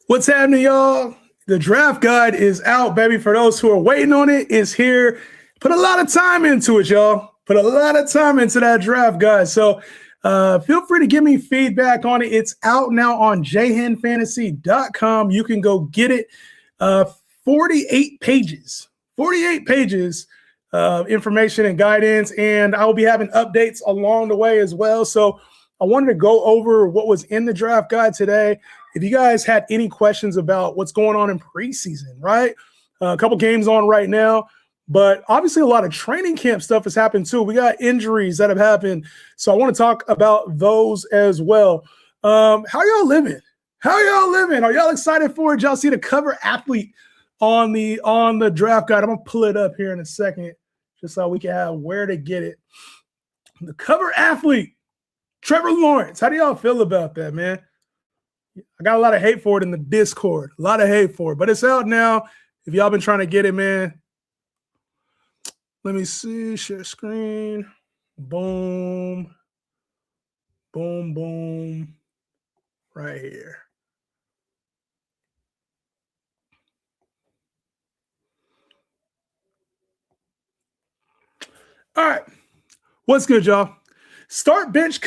What's happening, y'all? The draft guide is out, baby. For those who are waiting on it, it's here. Put a lot of time into it, y'all. Put a lot of time into that draft guide. So feel free to give me feedback on it. It's out now on JHENfantasy.com. You can go get it. 48 pages. 48 pages of information and guidance. And I will be having updates along the way as well. So I wanted to go over what was in the draft guide today. If you guys had any questions about what's going on in preseason, right? A couple games on right now, but obviously a lot of training camp stuff has happened too. We got injuries that have happened. So I want to talk about those as well. How y'all living? How y'all living? Are y'all excited for it? Y'all see the cover athlete on the draft guide? I'm going to pull it up here in a second just so we can have where to get it. The cover athlete, Trevor Lawrence. How do y'all feel about that, man? I got a lot of hate for it in the Discord. A lot of hate for it. But it's out now. If y'all been trying to get it, man. Let me see. Share screen. Boom. Boom, boom. Right here. All right. What's good, y'all? Start bench.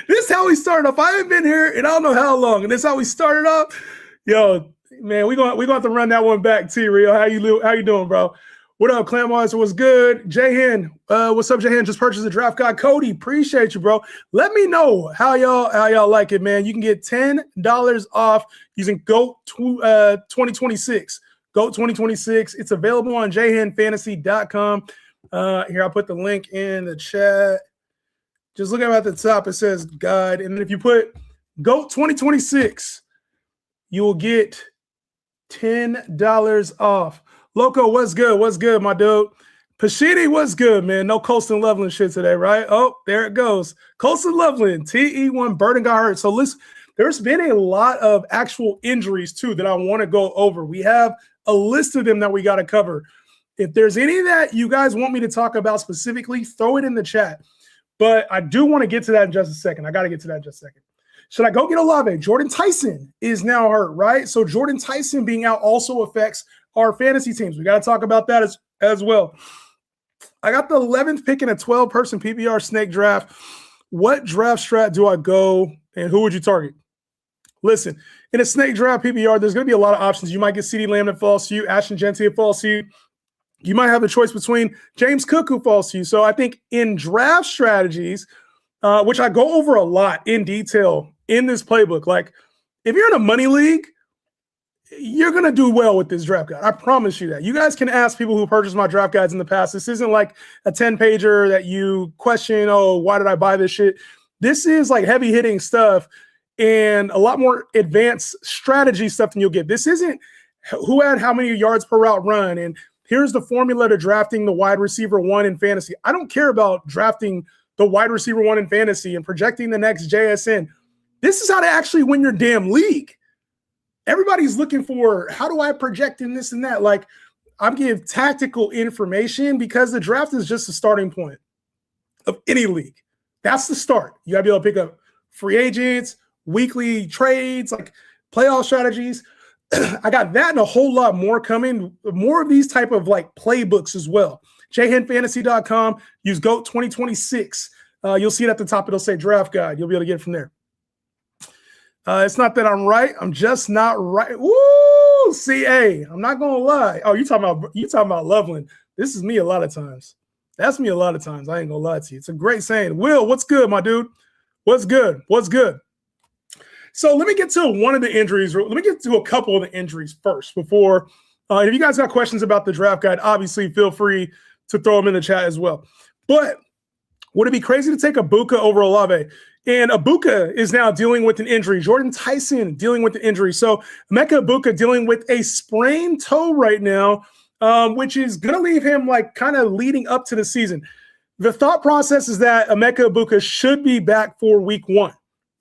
This is how we started off. I haven't been here and I don't know how long. And this is how we started off. Yo, man, we going to have to run that one back, T-Real. How you doing, bro? What up, Clamwise? What's good? JHEN, what's up, JHEN? Just purchased the draft guide. Cody, appreciate you, bro. Let me know how y'all like it, man. You can get $10 off using GOAT 2026. GOAT 2026. It's available on JHENfantasy.com. Here, I'll put the link in the chat. Just look at the top. It says guide. And then if you put GOAT 2026, you will get $10 off. Loco, what's good? What's good, my dude? Pashidi, what's good, man? No Colston Loveland shit today, right? Oh, there it goes. Colston Loveland, TE1, Burden got hurt. So listen, there's been a lot of actual injuries, too, that I want to go over. We have a list of them that we got to cover. If there's any that you guys want me to talk about specifically, throw it in the chat. But I do want to get to that in just a second. I got to get to that in just a second. Should I go get Olave? Jordan Tyson is now hurt, right? So Jordan Tyson being out also affects our fantasy teams. We got to talk about that as well. I got the 11th pick in a 12-person PPR snake draft. What draft strat do I go, and who would you target? Listen, in a snake draft PPR, there's going to be a lot of options. You might get CeeDee Lamb that falls to you, Ashton Jeanty that falls to you. You might have a choice between James Cook, who falls to you. So I think in draft strategies, which I go over a lot in detail in this playbook, like if you're in a money league, you're going to do well with this draft guide. I promise you that. You guys can ask people who purchased my draft guides in the past. This isn't like a 10-pager that you question, oh, why did I buy this shit? This is like heavy-hitting stuff and a lot more advanced strategy stuff than you'll get. This isn't who had how many yards per route run and here's the formula to drafting the wide receiver one in fantasy. I don't care about drafting the wide receiver one in fantasy and projecting the next JSN. This is how to actually win your damn league. Everybody's looking for, how do I project in this and that? Like, I'm giving tactical information because the draft is just the starting point of any league. That's the start. You got to be able to pick up free agents, weekly trades, like playoff strategies. I got that and a whole lot more coming. More of these type of like playbooks as well. JHENfantasy.com. Use GOAT 2026. You'll see it at the top. It'll say draft guide. You'll be able to get it from there. It's not that I'm right. I'm just not right. Woo! CA. I'm not gonna lie. Oh, you talking about Loveland. This is me a lot of times. That's me a lot of times. I ain't gonna lie to you. It's a great saying. Will, what's good, my dude? What's good? What's good? So let me get to one of the injuries. Let me get to a couple of the injuries first before. If you guys got questions about the draft guide, obviously feel free to throw them in the chat as well. But would it be crazy to take Ibuka over Olave? And Ibuka is now dealing with an injury. Jordan Tyson dealing with the injury. So Emeka Ibuka dealing with a sprained toe right now, which is going to leave him like kind of leading up to the season. The thought process is that Emeka Ibuka should be back for week 1.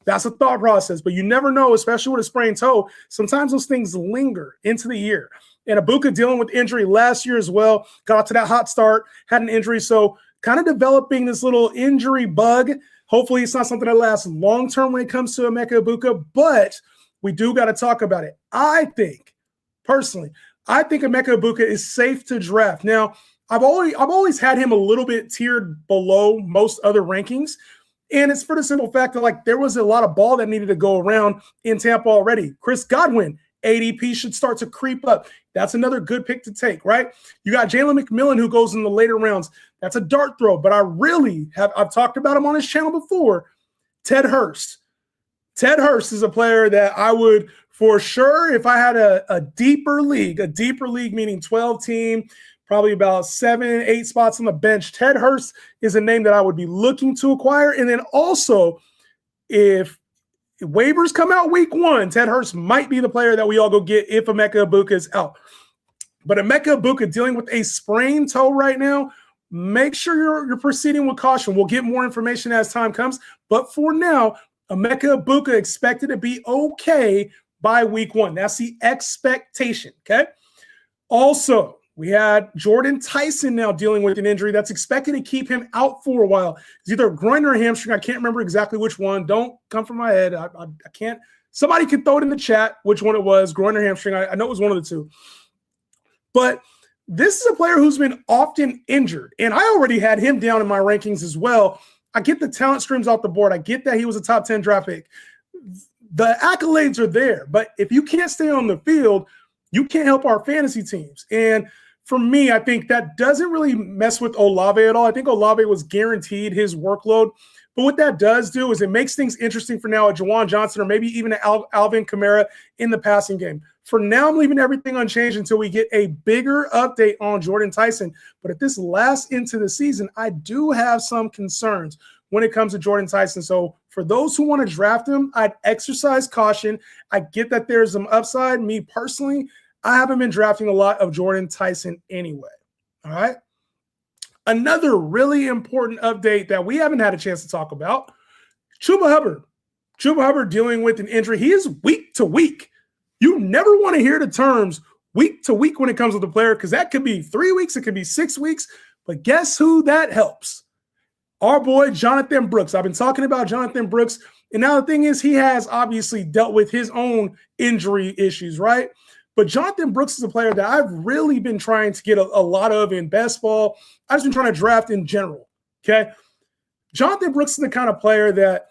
That's a thought process, but you never know, especially with a sprained toe. Sometimes those things linger into the year. And Ibuka dealing with injury last year as well, got to that hot start, had an injury. So kind of developing this little injury bug. Hopefully it's not something that lasts long-term when it comes to Emeka Egbuka, but we do got to talk about it. Personally, I think Emeka Egbuka is safe to draft. Now, I've always had him a little bit tiered below most other rankings, and it's for the simple fact that, like, there was a lot of ball that needed to go around in Tampa already. Chris Godwin, ADP should start to creep up. That's another good pick to take, right? You got Jalen McMillan, who goes in the later rounds. That's a dart throw, but I've talked about him on this channel before. Ted Hurst. Ted Hurst is a player that I would, for sure, if I had a deeper league meaning 12 team, probably about 7, 8 spots on the bench. Ted Hurst is a name that I would be looking to acquire. And then also, if waivers come out week 1, Ted Hurst might be the player that we all go get if Emeka Egbuka is out. But Emeka Egbuka dealing with a sprained toe right now, make sure you're proceeding with caution. We'll get more information as time comes. But for now, Emeka Egbuka expected to be okay by week 1. That's the expectation, okay? Also, we had Jordan Tyson now dealing with an injury that's expected to keep him out for a while. It's either groin or hamstring. I can't remember exactly which one. Don't come from my head. I can't. Somebody could throw it in the chat which one it was, groin or hamstring. I know it was one of the two. But this is a player who's been often injured, and I already had him down in my rankings as well. I get the talent streams off the board. I get that he was a top 10 draft pick. The accolades are there, but if you can't stay on the field, you can't help our fantasy teams. And for me, I think that doesn't really mess with Olave at all. I think Olave was guaranteed his workload. But what that does do is it makes things interesting for now at Juwan Johnson or maybe even Alvin Kamara in the passing game. For now, I'm leaving everything unchanged until we get a bigger update on Jordan Tyson. But if this lasts into the season, I do have some concerns when it comes to Jordan Tyson. So for those who want to draft him, I'd exercise caution. I get that there's some upside. Me personally, I haven't been drafting a lot of Jordan Tyson anyway. All right. Another really important update that we haven't had a chance to talk about, Chuba Hubbard. Chuba Hubbard dealing with an injury. He is week to week. You never want to hear the terms week to week when it comes to the player, because that could be 3 weeks, it could be 6 weeks. But guess who that helps? Our boy, Jonathan Brooks. I've been talking about Jonathan Brooks. And now the thing is, he has obviously dealt with his own injury issues, right? But Jonathan Brooks is a player that I've really been trying to get a lot of in best ball. I've just been trying to draft in general, okay? Jonathan Brooks is the kind of player that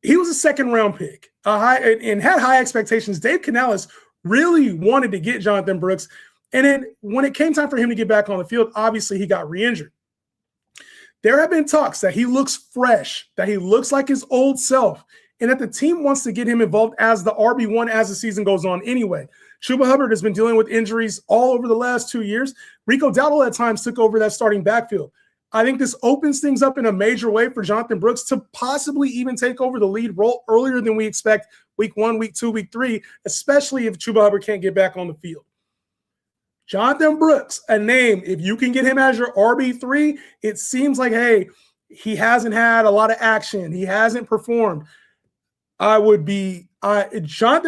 he was a second-round pick and had high expectations. Dave Canales really wanted to get Jonathan Brooks. And then when it came time for him to get back on the field, obviously he got re-injured. There have been talks that he looks fresh, that he looks like his old self, and that the team wants to get him involved as the RB1 as the season goes on anyway. Chuba Hubbard has been dealing with injuries all over the last 2 years. Rico Dowdle at times took over that starting backfield. I think this opens things up in a major way for Jonathan Brooks to possibly even take over the lead role earlier than we expect week 1, week 2, week 3, especially if Chuba Hubbard can't get back on the field. Jonathan Brooks, a name, if you can get him as your RB3, it seems like, hey, he hasn't had a lot of action. He hasn't performed. Jonathan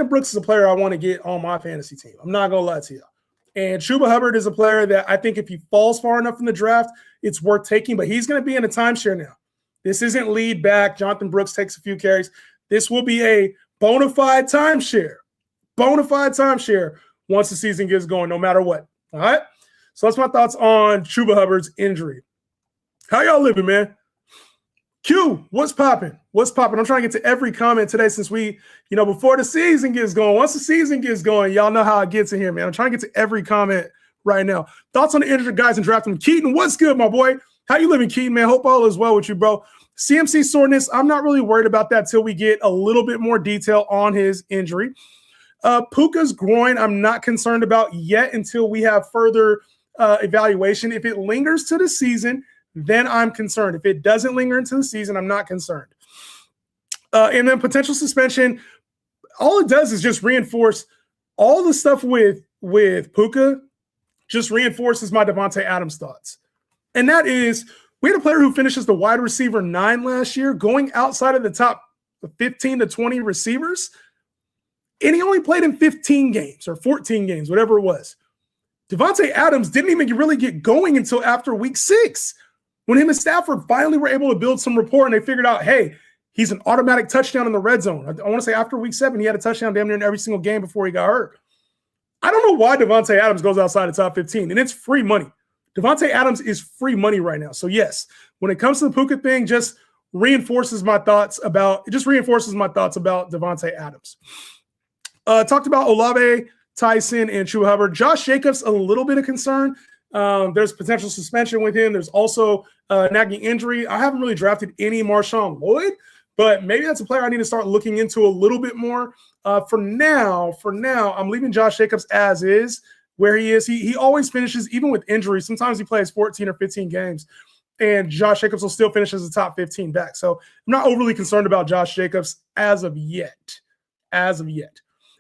Brooks is a player I want to get on my fantasy team. I'm not going to lie to you. And Chuba Hubbard is a player that I think if he falls far enough in the draft, it's worth taking, but he's going to be in a timeshare now. This isn't lead back. Jonathan Brooks takes a few carries. This will be a bona fide timeshare. Bona fide timeshare once the season gets going, no matter what. All right? So that's my thoughts on Chuba Hubbard's injury. How y'all living, man? Q, what's popping? What's popping? I'm trying to get to every comment today since we, before the season gets going. Once the season gets going, y'all know how it gets in here, man. I'm trying to get to every comment right now. Thoughts on the injured guys and drafting. Keaton, what's good, my boy? How you living, Keaton, man? Hope all is well with you, bro. CMC soreness, I'm not really worried about that till we get a little bit more detail on his injury. Puka's groin, I'm not concerned about yet until we have further evaluation. If it lingers to the season, then I'm concerned. If it doesn't linger into the season, I'm not concerned. And then potential suspension, all it does is just reinforce all the stuff with Puka, just reinforces my Devontae Adams thoughts. And that is, we had a player who finishes the wide receiver 9 last year, going outside of the top 15 to 20 receivers, and he only played in 15 games or 14 games, whatever it was. Devontae Adams didn't even really get going until after week 6. when him and Stafford finally were able to build some rapport and they figured out, hey, he's an automatic touchdown in the red zone. I want to say after week 7, he had a touchdown damn near in every single game before he got hurt. I don't know why Davante Adams goes outside the top 15, and it's free money. Davante Adams is free money right now. So yes, when it comes to the Puka thing, just reinforces my thoughts about Davante Adams. Talked about Olave, Tyson, and Chuba Hubbard. Josh Jacobs, a little bit of concern. There's potential suspension with him. There's also nagging injury. I haven't really drafted any Marshawn Lloyd, but maybe that's a player I need to start looking into a little bit more. For now, I'm leaving Josh Jacobs as is, where he is. He always finishes, even with injuries. Sometimes he plays 14 or 15 games, and Josh Jacobs will still finish as a top 15 back. So I'm not overly concerned about Josh Jacobs as of yet. And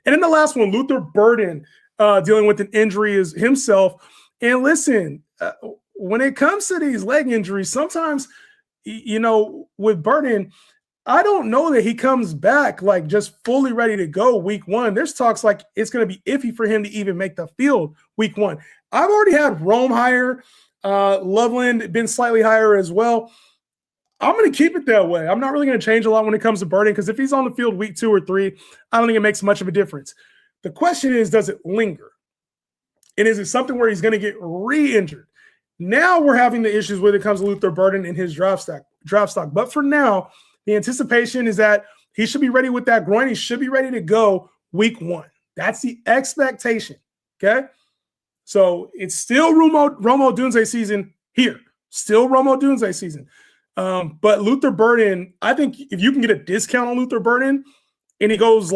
then the last one, Luther Burden, dealing with an injury is himself. And listen, when it comes to these leg injuries, sometimes, with Burden, I don't know that he comes back like just fully ready to go week 1. There's talks like it's going to be iffy for him to even make the field week 1. I've already had Rome higher, Loveland been slightly higher as well. I'm going to keep it that way. I'm not really going to change a lot when it comes to Burden because if he's on the field week 2 or 3, I don't think it makes much of a difference. The question is, does it linger? And is it something where he's going to get re-injured? Now we're having the issues when it comes to Luther Burden in his draft stock. But for now, the anticipation is that he should be ready with that groin. He should be ready to go week 1. That's the expectation, okay? So it's still Romo Dunze season here. Still Romo Dunze season. But Luther Burden, I think if you can get a discount on Luther Burden and he goes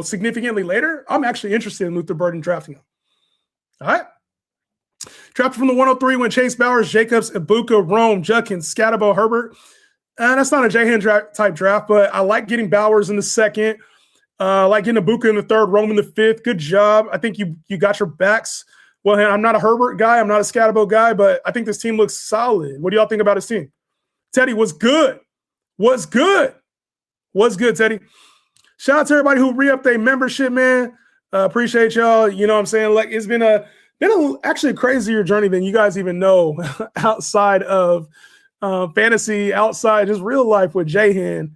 significantly later, I'm actually interested in Luther Burden drafting him. All right. Drafted from the 103 when Chase Bowers, Jacobs, Ibuka, Rome, Judkins, Scatabo, Herbert. And that's not a JHEN type draft, but I like getting Bowers in the 2nd. I like getting Ibuka in the 3rd, Rome in the 5th. Good job. I think you got your backs. Well, I'm not a Herbert guy. I'm not a Scatabo guy, but I think this team looks solid. What do y'all think about his team? Teddy, what's good? What's good, Teddy? Shout out to everybody who re-upped their membership, man. Appreciate y'all. You know what I'm saying? Like, it's been actually a crazier journey than you guys even know outside of fantasy, outside just real life with JHEN.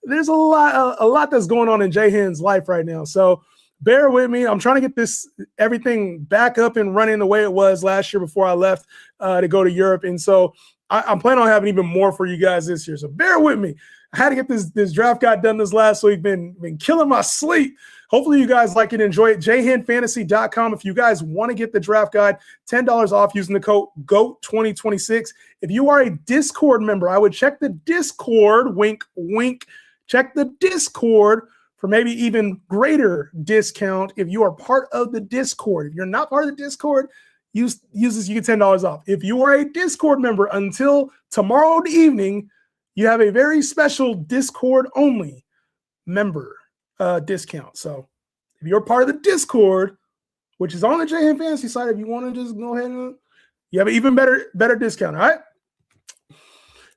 There's a lot that's going on in JHEN's life right now. So bear with me. I'm trying to get everything back up and running the way it was last year before I left to go to Europe. And so I'm planning on having even more for you guys this year. So bear with me. I had to get this draft guide done this last week. Been killing my sleep. Hopefully you guys like it and enjoy it. JHENfantasy.com. If you guys want to get the draft guide, $10 off using the code GOAT2026. If you are a Discord member, I would check the Discord, wink, wink, check the Discord for maybe even greater discount if you are part of the Discord. If you're not part of the Discord, use this, you get $10 off. If you are a Discord member until tomorrow evening, you have a very special Discord only member discount. So if you're part of the Discord, which is on the JHEN Fantasy site, if you want to just go ahead and you have an even better discount. All right.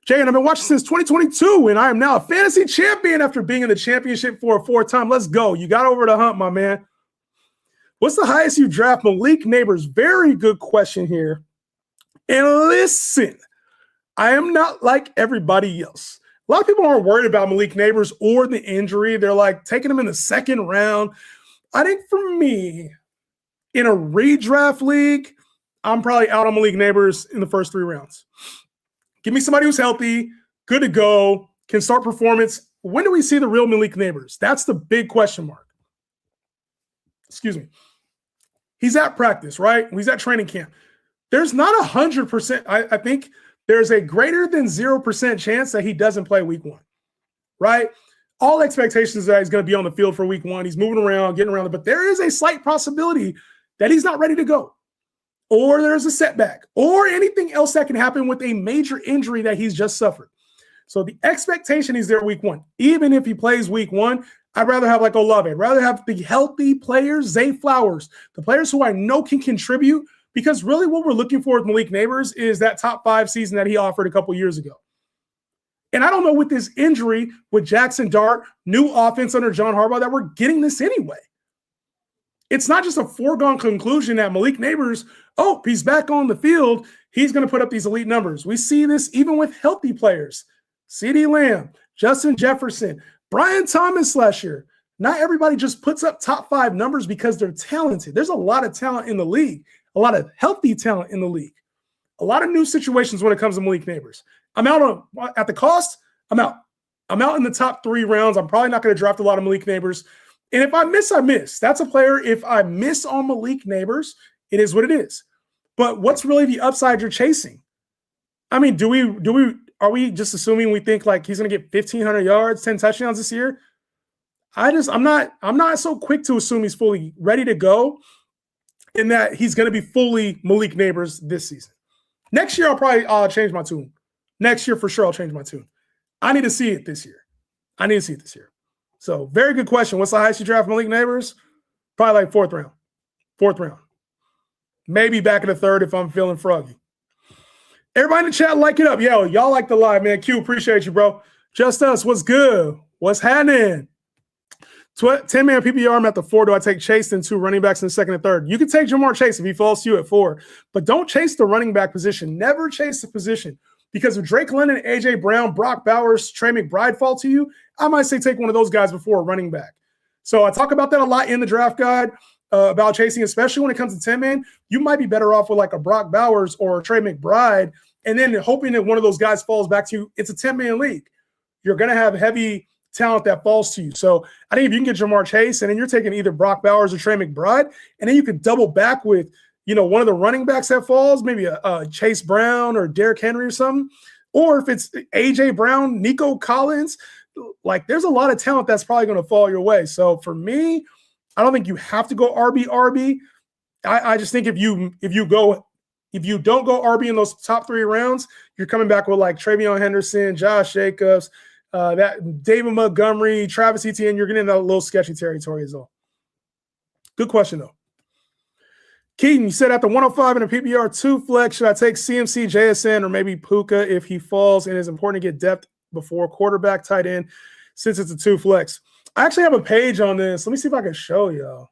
JHEN, I've been watching since 2022, and I am now a fantasy champion after being in the championship for a 4th time. Let's go. You got over the hump, my man. What's the highest you draft? Malik Neighbors. Very good question here. And listen, I am not like everybody else. A lot of people aren't worried about Malik Neighbors or the injury. They're like taking him in the 2nd round. I think for me, in a redraft league, I'm probably out on Malik Neighbors in the first 3 rounds. Give me somebody who's healthy, good to go, can start performance. When do we see the real Malik Neighbors? That's the big question mark. Excuse me. He's at practice, right? He's at training camp. There's not 100%. I think there's a greater than 0% chance that he doesn't play week 1, right? All expectations that he's going to be on the field for week 1. He's moving around, getting around, but there is a slight possibility that he's not ready to go, or there's a setback, or anything else that can happen with a major injury that he's just suffered. So the expectation is there week 1. Even if he plays week 1, I'd rather have like Olave. I'd rather have the healthy players, Zay Flowers, the players who I know can contribute, because really what we're looking for with Malik Neighbors is that top 5 season that he offered a couple years ago. And I don't know with this injury with Jackson Dart, new offense under John Harbaugh, that we're getting this anyway. It's not just a foregone conclusion that Malik Neighbors oh, he's back on the field. He's going to put up these elite numbers. We see this even with healthy players. CeeDee Lamb, Justin Jefferson, Brian Thomas last year. Not everybody just puts up top 5 numbers because they're talented. There's a lot of talent in the league, a lot of healthy talent in the league, a lot of new situations when it comes to Malik Neighbors. I'm out at the cost. I'm out. I'm out in the top 3 rounds. I'm probably not going to draft a lot of Malik Neighbors. And if I miss, I miss. That's a player. If I miss on Malik Neighbors, it is what it is. But what's really the upside you're chasing? I mean, are we just assuming we think like he's going to get 1,500 yards, 10 touchdowns this year? I'm not so quick to assume he's fully ready to go and that he's going to be fully Malik Neighbors this season. Next year, I'll probably change my tune. Next year, for sure, I'll change my tune. I need to see it this year. So, very good question. What's the highest you draft Malik Neighbors? Probably like 4th round. 4th round. Maybe back in the 3rd if I'm feeling froggy. Everybody in the chat, like it up. Yo, y'all like the live, man. Q, appreciate you, bro. Just Us, what's good? What's happening? 10-man PPR, I'm at the 4. Do I take Chase and 2 running backs in the 2nd and 3rd? You can take Jamar Chase if he falls to you at 4, but don't chase the running back position. Never chase the position, because if Drake London, A.J. Brown, Brock Bowers, Trey McBride fall to you, I might say take one of those guys before a running back. So I talk about that a lot in the draft guide about chasing, especially when it comes to 10-man. You might be better off with like a Brock Bowers or a Trey McBride, and then hoping that one of those guys falls back to you. It's a 10-man league. You're going to have heavy talent that falls to you. So I think if you can get Jamar Chase and then you're taking either Brock Bowers or Trey McBride, and then you could double back with, one of the running backs that falls, maybe a Chase Brown or Derrick Henry or something, or if it's A.J. Brown, Nico Collins, like there's a lot of talent that's probably going to fall your way. So for me, I don't think you have to go RB. I just think if you don't go RB in those top 3 rounds, you're coming back with like Travion Henderson, Josh Jacobs, that David Montgomery, Travis Etienne. You're getting into a little sketchy territory as well. Good question though. Keaton, you said at the 105 in a PPR 2 flex, should I take CMC, JSN, or maybe Puka if he falls? And it's important to get depth before quarterback, tight end, since it's a 2 flex. I actually have a page on this. Let me see if I can show y'all.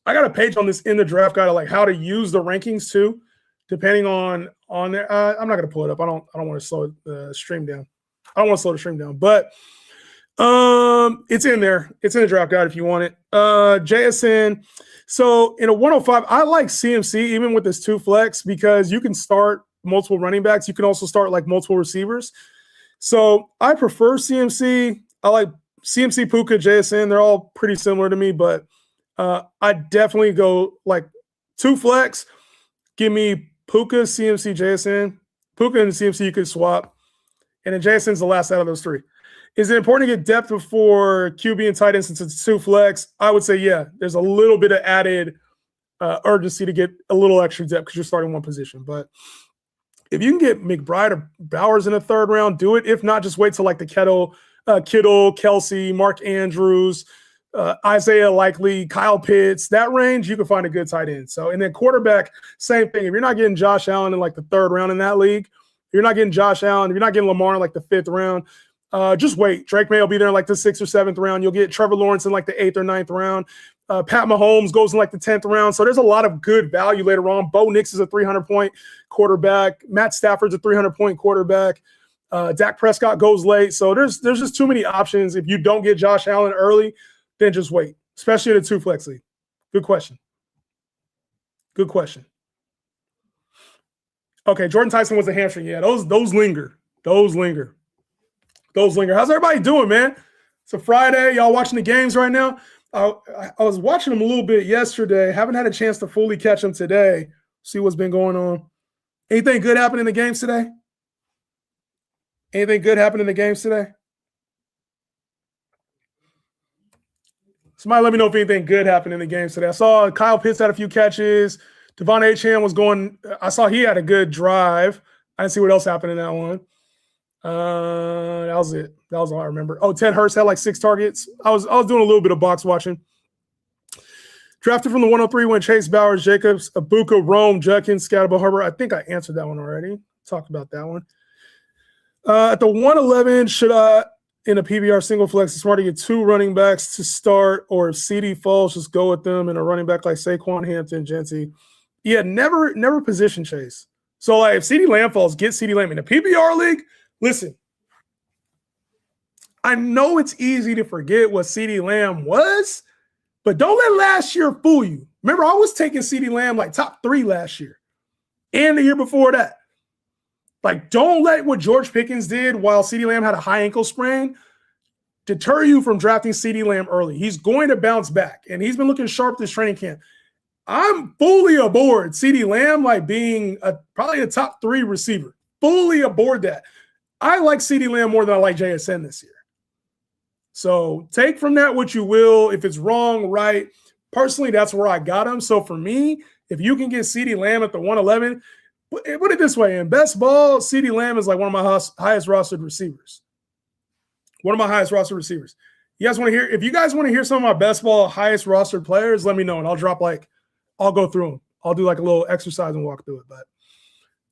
I got a page on this in the draft guide of like how to use the rankings too, depending on there. I'm not gonna pull it up. I don't want to slow the stream down. I don't want to slow the stream down, but it's in there. It's in the draft guide if you want it. JSN. So in a 105, I like CMC even with this 2 flex because you can start multiple running backs. You can also start like multiple receivers. So I prefer CMC. I like CMC, Puka, JSN. They're all pretty similar to me, but I definitely go like 2 flex. Give me Puka, CMC, JSN. Puka and CMC you could swap. And then JSN's the last out of those 3. Is it important to get depth before QB and tight end since it's 2 flex? I would say, yeah. There's a little bit of added urgency to get a little extra depth because you're starting one position. But if you can get McBride or Bowers in the 3rd round, do it. If not, just wait till like the Kittle, Kelsey, Mark Andrews, Isaiah Likely, Kyle Pitts, that range, you can find a good tight end. So, and then quarterback, same thing. If you're not getting Josh Allen in like the 3rd round in that league, if you're not getting Josh Allen, if you're not getting Lamar in like the 5th round, just wait. Drake May will be there in like the 6th or 7th round. You'll get Trevor Lawrence in like the 8th or 9th round. Pat Mahomes goes in like the 10th round. So there's a lot of good value later on. Bo Nix is a 300-point quarterback. Matt Stafford's a 300-point quarterback. Dak Prescott goes late. So there's just too many options. If you don't get Josh Allen early, then just wait, especially in a 2 flex league. Good question. Good question. Okay, Jordan Tyson was a hamstring. Yeah, those linger. Those linger. How's everybody doing, man? It's a Friday. Y'all watching the games right now? I was watching them a little bit yesterday. Haven't had a chance to fully catch them today. See what's been going on. Anything good happen in the games today? Somebody let me know if anything good happened in the games today. I saw Kyle Pitts had a few catches. Devon JHEN was going. I saw he had a good drive. I didn't see what else happened in that one. That was it. That was all I remember. Oh, Ted Hurst had like 6 targets. I was doing a little bit of box watching. Drafted from the 103 went Chase, Bowers, Jacobs, Abuka, Rome, Judkins, Scatterbo, Herbert. I think I answered that one already. Talked about that one. At the 111, should I, in a PBR single flex, it's smart to get 2 running backs to start, or if CD falls, just go with them and a running back like Saquon, Hampton, Genty. Yeah, never position chase. So like if CeeDee Lamb falls, get CeeDee Lamb in a PPR league. Listen, I know it's easy to forget what CeeDee Lamb was, but don't let last year fool you. Remember, I was taking CeeDee Lamb like top 3 last year and the year before that. Like, don't let what George Pickens did while CeeDee Lamb had a high ankle sprain deter you from drafting CeeDee Lamb early. He's going to bounce back, and he's been looking sharp this training camp. I'm fully aboard CeeDee Lamb like being probably a top 3 receiver. Fully aboard that. I like CeeDee Lamb more than I like JSN this year. So take from that what you will. If it's wrong, right. Personally, that's where I got him. So for me, if you can get CeeDee Lamb at the 111, put it this way. In best ball, CeeDee Lamb is like one of my highest rostered receivers. One of my highest rostered receivers. You guys want to hear? If you guys want to hear some of my best ball, highest rostered players, let me know, and I'll go through them. I'll do like a little exercise and walk through it. But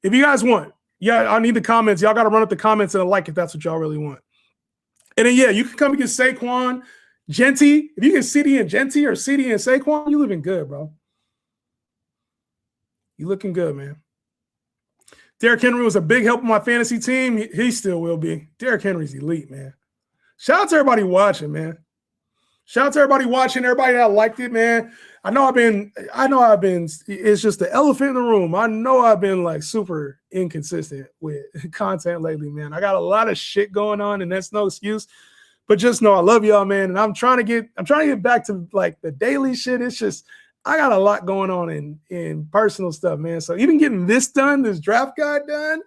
if you guys want, yeah, I need the comments. Y'all got to run up the comments and a like if that's what y'all really want. And then, yeah, you can come and get Saquon, Genty. If you get CD and Genty or CD and Saquon, you living good, bro. You looking good, man. Derrick Henry was a big help in my fantasy team. He still will be. Derrick Henry's elite, man. Shout out to everybody watching, man. Shout out to everybody watching, everybody that liked it, man. I know I've been, it's just the elephant in the room. I know I've been like super inconsistent with content lately, man. I got a lot of shit going on and that's no excuse, but just know I love y'all, man. And I'm trying to get back to like the daily shit. It's just, I got a lot going on in personal stuff, man. So even getting this done, this draft guide done,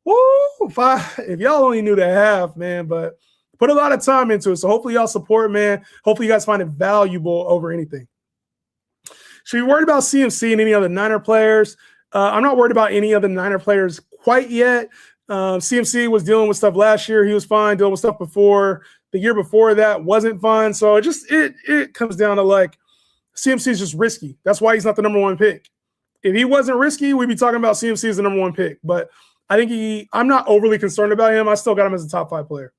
woo, if y'all only knew the half, man, but put a lot of time into it. So hopefully y'all support, man. Hopefully you guys find it valuable over anything. Should we be worried about CMC and any other Niner players? I'm not worried about any other Niner players quite yet. CMC was dealing with stuff last year. He was fine. Dealing with stuff before. The year before that wasn't fine. So it comes down to like CMC is just risky. That's why he's not the number 1 pick. If he wasn't risky, we'd be talking about CMC as the number 1 pick. But I think I'm not overly concerned about him. I still got him as a top 5 player.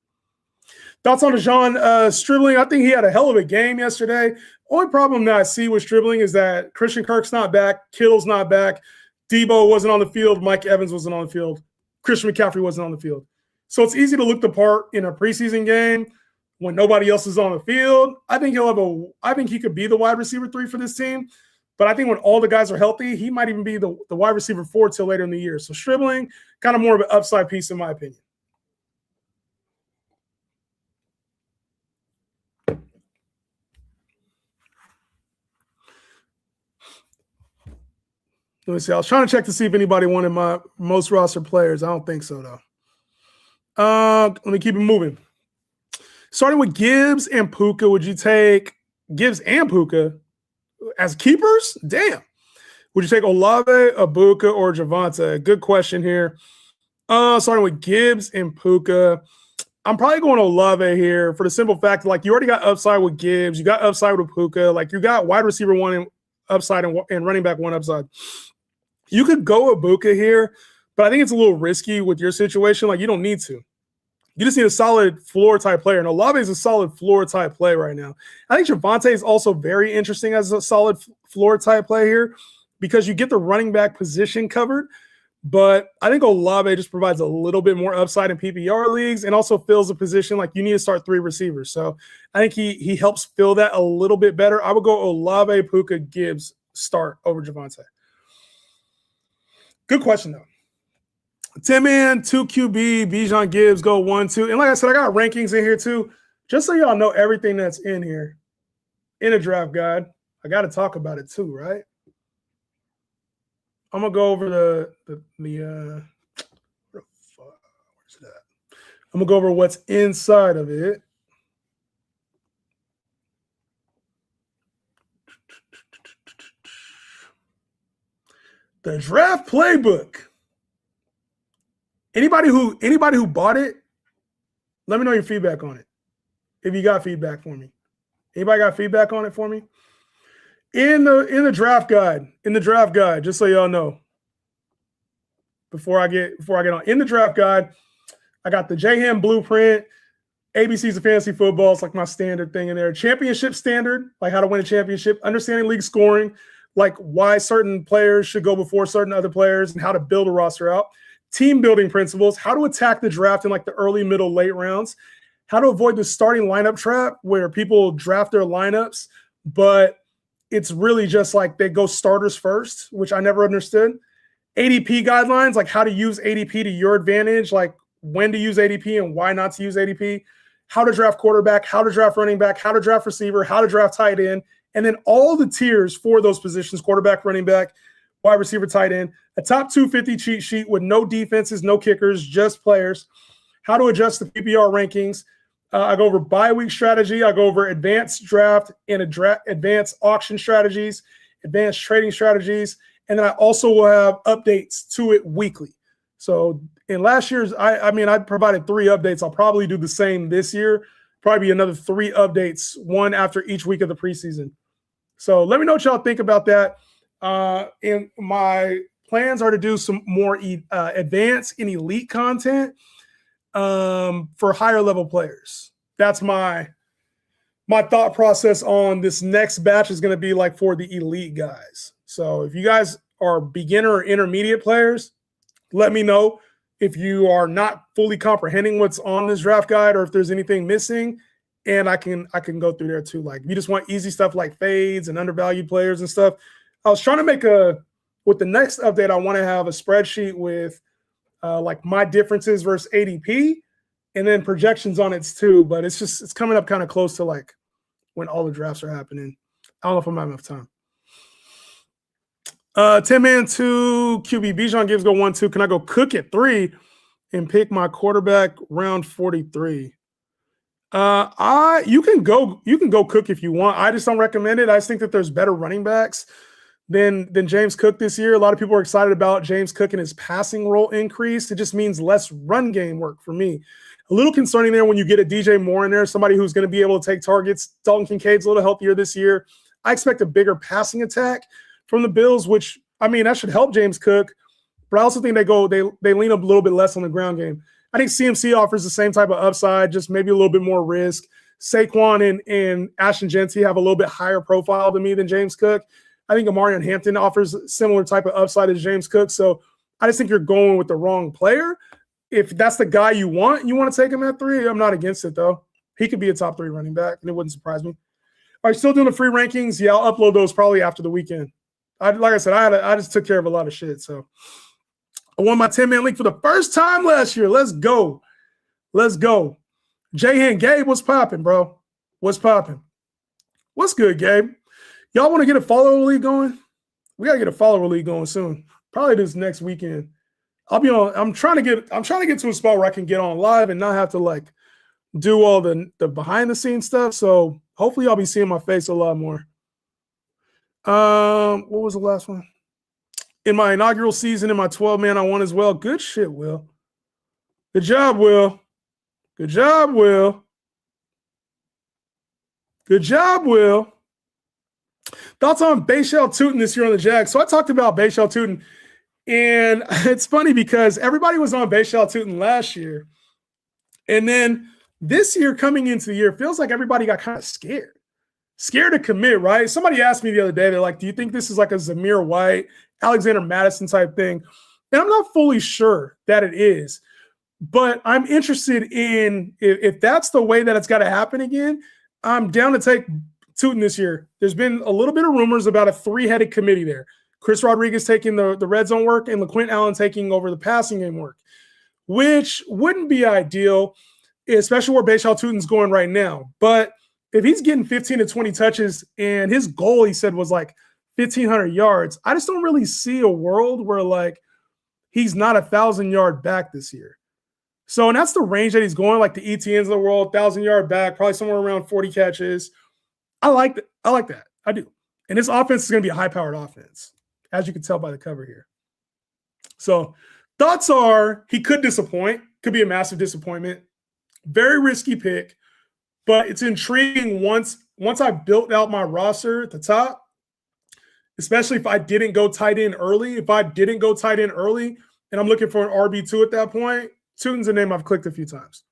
Thoughts on JHEN Stribling? I think he had a hell of a game yesterday. Only problem that I see with Stribling is that Christian Kirk's not back, Kittle's not back, Debo wasn't on the field, Mike Evans wasn't on the field, Christian McCaffrey wasn't on the field. So it's easy to look the part in a preseason game when nobody else is on the field. I think he could be the wide receiver 3 for this team. But I think when all the guys are healthy, he might even be the wide receiver 4 till later in the year. So Stribling, kind of more of an upside piece in my opinion. Let me see. I was trying to check to see if anybody wanted my most roster players. I don't think so, though. Let me keep it moving. Starting with Gibbs and Puka, would you take Gibbs and Puka as keepers? Damn. Would you take Olave, Ibuka, or Javonte? Good question here. Starting with Gibbs and Puka, I'm probably going Olave here for the simple fact that, like, you already got upside with Gibbs. You got upside with Puka. Like, you got wide receiver 1 upside and running back 1 upside. You could go Ibuka here, but I think it's a little risky with your situation. Like, you don't need to. You just need a solid floor type player. And Olave is a solid floor type play right now. I think Javonte is also very interesting as a solid floor type play here because you get the running back position covered. But I think Olave just provides a little bit more upside in PPR leagues and also fills a position like you need to start 3 receivers. So I think he helps fill that a little bit better. I would go Olave, Puka, Gibbs start over Javonte. Good question, though. 10-man, 2 QB, Bijan Gibbs, go 1, 2. And like I said, I got rankings in here too. Just so y'all know everything that's in here in a draft guide. I got to talk about it too, right? I'm going to go over where's that? I'm going to go over what's inside of it. The draft playbook. Anybody who bought it, let me know your feedback on it. If you got feedback for me. Anybody got feedback on it for me? In the draft guide, just so y'all know. Before I get on. In the draft guide, I got the JHEN blueprint, ABCs of fantasy football. It's like my standard thing in there. Championship standard, like how to win a championship, understanding league scoring, like why certain players should go before certain other players and how to build a roster out. Team building principles, how to attack the draft in like the early, middle, late rounds, how to avoid the starting lineup trap where people draft their lineups, but it's really just like they go starters first, which I never understood. ADP guidelines, like how to use ADP to your advantage, like when to use ADP and why not to use ADP, how to draft quarterback, how to draft running back, how to draft receiver, how to draft tight end, and then all the tiers for those positions, quarterback, running back, wide receiver, tight end, a top 250 cheat sheet with no defenses, no kickers, just players, how to adjust the PPR rankings. I go over bye week strategy. I go over advanced draft and advanced auction strategies, advanced trading strategies. And then I also will have updates to it weekly. So in last year's, I provided 3 updates. I'll probably do the same this year. Probably be another 3 updates, one after each week of the preseason. So let me know what y'all think about that. And my plans are to do some more advanced and elite content for higher level players. That's my thought process on this next batch is going to be like for the elite guys. So if you guys are beginner or intermediate players, let me know if you are not fully comprehending what's on this draft guide or if there's anything missing, and I can go through there too. Like if you just want easy stuff like fades and undervalued players and stuff. I was trying to make with the next update, I want to have a spreadsheet with like my differences versus ADP and then projections on it too. But it's coming up kind of close to like when all the drafts are happening. I don't know if I'm having enough time. 10-man 2 QB. Bijan Gibbs go 1-2. Can I go Cook at 3 and pick my quarterback round 43? You can go Cook if you want. I just don't recommend it. I just think that there's better running backs than James Cook this year. A lot of people are excited about James Cook and his passing role increase. It just means less run game work for me. A little concerning there when you get a DJ Moore in there, somebody who's going to be able to take targets. Dalton Kincaid's a little healthier this year. I expect a bigger passing attack from the Bills, which, I mean, that should help James Cook. But I also think they lean up a little bit less on the ground game. I think CMC offers the same type of upside, just maybe a little bit more risk. Saquon and Ashton Genty have a little bit higher profile to me than James Cook. I think Amarian Hampton offers similar type of upside as James Cook. So I just think you're going with the wrong player. If that's the guy you want to take him at 3, I'm not against it, though. He could be a top 3 running back, and it wouldn't surprise me. All right, still doing the free rankings. Yeah, I'll upload those probably after the weekend. Like I said, I just took care of a lot of shit. So I won my 10-man league for the first time last year. Let's go. JHEN, Gabe, what's popping, bro? What's popping? What's good, Gabe? Y'all want to get a follower league going? We got to get a follower league going soon. Probably this next weekend. I'm trying to get to a spot where I can get on live and not have to like do all the behind the scenes stuff. So hopefully y'all be seeing my face a lot more. What was the last one? In my inaugural season, in my 12-man, I won as well. Good shit, Will. Good job, Will. Good job, Will. Good job, Will. Thoughts on Bashal Tootin this year on the Jags? So I talked about Bashal Tootin, and it's funny because everybody was on Bashal Tootin last year. And then this year, coming into the year, feels like everybody got kind of scared. Scared to commit, right? Somebody asked me the other day, they're like, do you think this is like a Zamir White, Alexander Madison type thing? And I'm not fully sure that it is. But I'm interested in if that's the way that it's got to happen again, I'm down to take Tootin this year. There's been a little bit of rumors about a 3-headed committee there. Chris Rodriguez taking the red zone work and LaQuint Allen taking over the passing game work, which wouldn't be ideal, especially where Bashal Tootin's going right now. But if he's getting 15 to 20 touches and his goal, he said, was like 1,500 yards, I just don't really see a world where like he's not 1,000-yard back this year. So, and that's the range that he's going, like the ETNs of the world, 1,000-yard back, probably somewhere around 40 catches. I like that. I do. And this offense is going to be a high-powered offense, as you can tell by the cover here. So, thoughts are he could disappoint, could be a massive disappointment. Very risky pick, but it's intriguing once I built out my roster at the top, especially if I didn't go tight end early. If I didn't go tight end early and I'm looking for an RB2 at that point, Tootin's a name I've clicked a few times.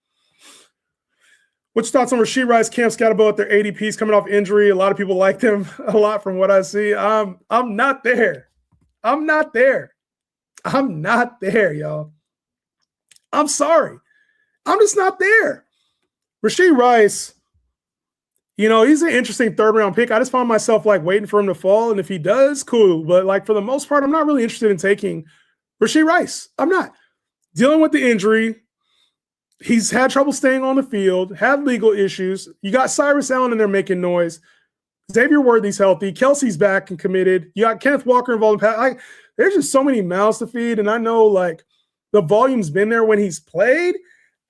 What's your thoughts on Rashee Rice, Cam Scatterbo at their ADPs coming off injury? A lot of people like them a lot from what I see. I'm not there. I'm not there. I'm not there, y'all. I'm sorry. I'm just not there. Rashee Rice, he's an interesting third-round pick. I just found myself like waiting for him to fall, and if he does, cool. But like for the most part, I'm not really interested in taking Rashee Rice. I'm not. Dealing with the injury, he's had trouble staying on the field, had legal issues. You got Cyrus Allen in there making noise. Xavier Worthy's healthy. Kelsey's back and committed. You got Kenneth Walker involved. There's just so many mouths to feed, and I know like the volume's been there when he's played.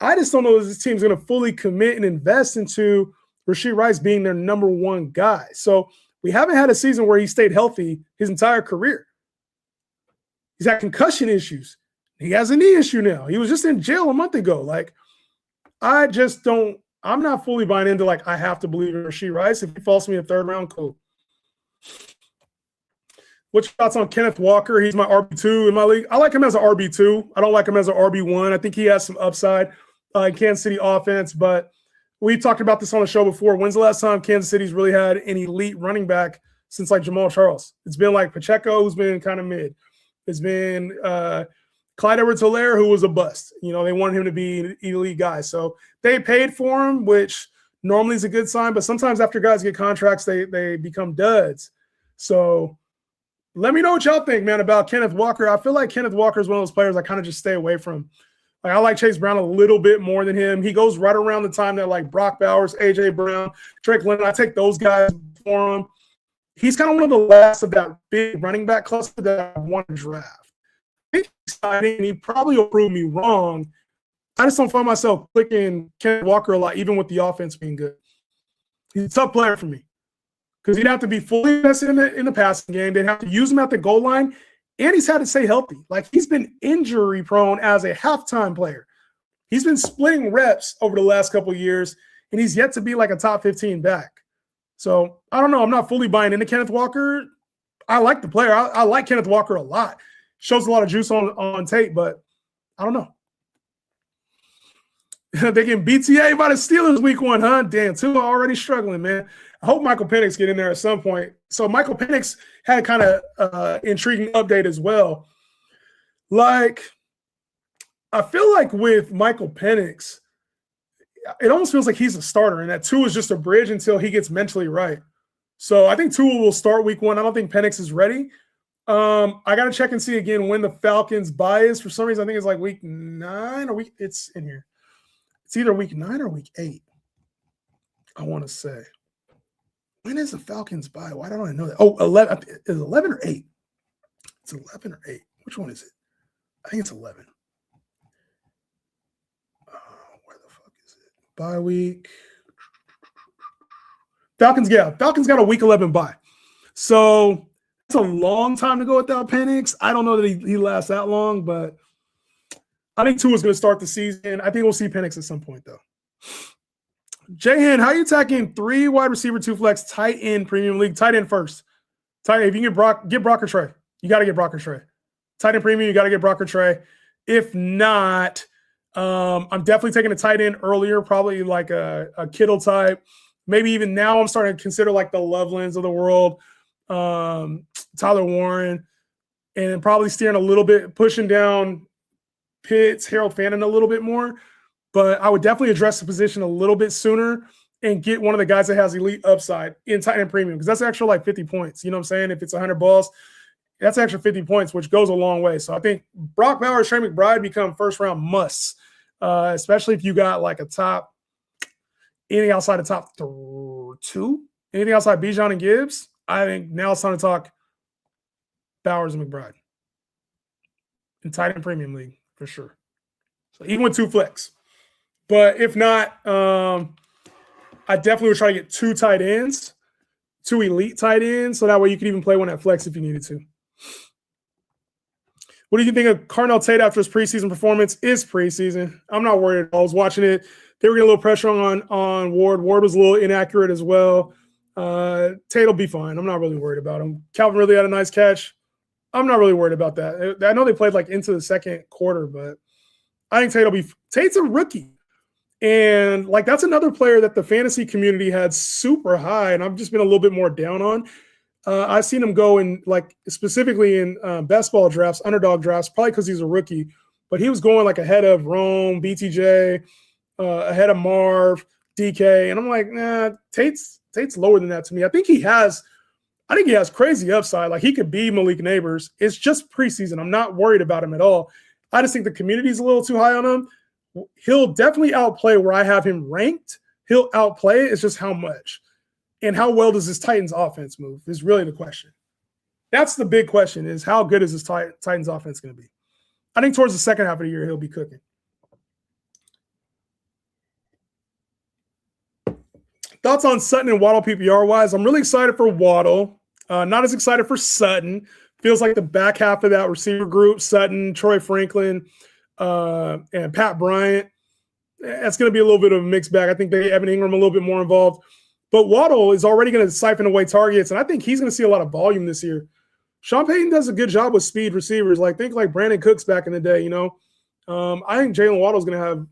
I just don't know if this team's going to fully commit and invest into Rashee Rice being their number one guy. So we haven't had a season where he stayed healthy his entire career. He's had concussion issues. He has a knee issue now. He was just in jail a month ago. Like, I'm not fully buying into like I have to believe in Rashee Rice. If he falls to me in third round, cool. What's your thoughts on Kenneth Walker? He's my RB2 in my league. I like him as an RB2. I don't like him as an RB1. I think he has some upside in Kansas City offense, but we talked about this on the show before. When's the last time Kansas City's really had an elite running back since like Jamal Charles? It's been like Pacheco, who's been kind of mid. It's been Clyde Edwards-Helaire, who was a bust. They wanted him to be an elite guy. So they paid for him, which normally is a good sign, but sometimes after guys get contracts, they become duds. So let me know what y'all think, man, about Kenneth Walker. I feel like Kenneth Walker is one of those players I kind of just stay away from. Like, I like Chase Brown a little bit more than him. He goes right around the time that like Brock Bowers, A.J. Brown, Drake London, I take those guys for him. He's kind of one of the last of that big running back cluster that I want to draft. I think he's exciting, and he probably will prove me wrong. I just don't find myself clicking Kenneth Walker a lot, even with the offense being good. He's a tough player for me because he'd have to be fully invested in the passing game. They'd have to use him at the goal line, and he's had to stay healthy. Like, he's been injury prone as a halftime player. He's been splitting reps over the last couple of years, and he's yet to be like a top 15 back. So I don't know. I'm not fully buying into Kenneth Walker. I like the player. I like Kenneth Walker a lot. Shows a lot of juice on tape, but I don't know. They getting BTA by the Steelers week 1, huh? Damn, Tua already struggling, man. I hope Michael Penix get in there at some point. So Michael Penix had kind of intriguing update as well. Like, I feel like with Michael Penix, it almost feels like he's a starter, and that Tua is just a bridge until he gets mentally right. So I think Tua will start week 1. I don't think Penix is ready. I got to check and see again when the Falcons bye is. For some reason, I think it's like week 9 or it's in here. It's either week 9 or week 8, I want to say. When is the Falcons bye? Why don't I know that? Oh, 11. Is it 11 or 8? It's 11 or 8. Which one is it? I think it's 11. Where the fuck is it? Bye week. Falcons got a week 11 bye. So it's a long time to go without Penix. I don't know that he lasts that long, but I think Tua's going to start the season. I think we'll see Penix at some point, though. JHEN, how are you attacking 3 wide receiver, 2 flex, tight end premium league? Tight end first. Tight end, if you can get Brock or Trey. You got to get Brock or Trey. Tight end premium, you got to get Brock or Trey. If not, I'm definitely taking a tight end earlier, probably like a Kittle type. Maybe even now I'm starting to consider like the Lovelands of the world, Tyler Warren, and probably steering a little bit, pushing down Pitts, Harold Fannin a little bit more. But I would definitely address the position a little bit sooner and get one of the guys that has elite upside in tight end premium, because that's actually like 50 points. You know what I'm saying? If it's 100 balls, that's an extra 50 points, which goes a long way. So I think Brock Bowers, Trey McBride become first-round musts, especially if you got like a top – anything outside the top 2, anything outside Bijan and Gibbs. I think now it's time to talk Bowers and McBride in tight end premium league for sure. So even with 2 flex. But if not, I definitely would try to get 2 tight ends, 2 elite tight ends, so that way you could even play one at flex if you needed to. What do you think of Carnell Tate after his preseason performance? Is preseason. I'm not worried at all. I was watching it. They were getting a little pressure on Ward. Ward was a little inaccurate as well. Tate will be fine. I'm not really worried about him. Calvin really had a nice catch. I'm not really worried about that. I know they played like into the second quarter, but I think Tate's a rookie. And like that's another player that the fantasy community had super high, and I've just been a little bit more down on. I've seen him go in like specifically in best ball drafts, underdog drafts, probably because he's a rookie. But he was going like ahead of Rome, BTJ, ahead of Marv, DK, and I'm like, nah, Tate's lower than that to me. I think he has crazy upside. Like he could be Malik Neighbors. It's just preseason. I'm not worried about him at all. I just think the community's a little too high on him. He'll definitely outplay where I have him ranked. He'll outplay it. It's just how much. And how well does this Titans offense move is really the question. That's the big question, is how good is this Titans offense going to be? I think towards the second half of the year, he'll be cooking. Thoughts on Sutton and Waddle PPR-wise? I'm really excited for Waddle. Not as excited for Sutton. Feels like the back half of that receiver group, Sutton, Troy Franklin, and Pat Bryant, that's going to be a little bit of a mixed bag. I think Evan Ingram a little bit more involved. But Waddle is already going to siphon away targets, and I think he's going to see a lot of volume this year. Sean Payton does a good job with speed receivers. Think like Brandon Cooks back in the day, you know. I think Jalen Waddle is going to have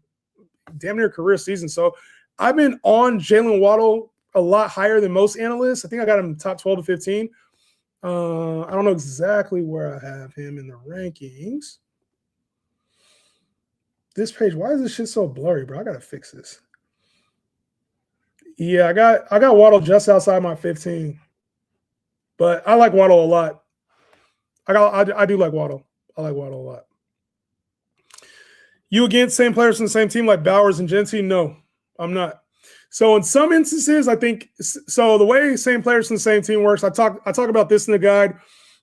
damn near career season. So I've been on Jalen Waddle a lot higher than most analysts. I think I got him top 12 to 15. I don't know exactly where I have him in the rankings. This page, why is this shit so blurry, bro? I got to fix this. Yeah, I got Waddle just outside my 15. But I like Waddle a lot. I do like Waddle. I like Waddle a lot. You against same players from the same team like Bowers and Genty? No, I'm not. So in some instances, I think so. The way same players from the same team works, I talk about this in the guide,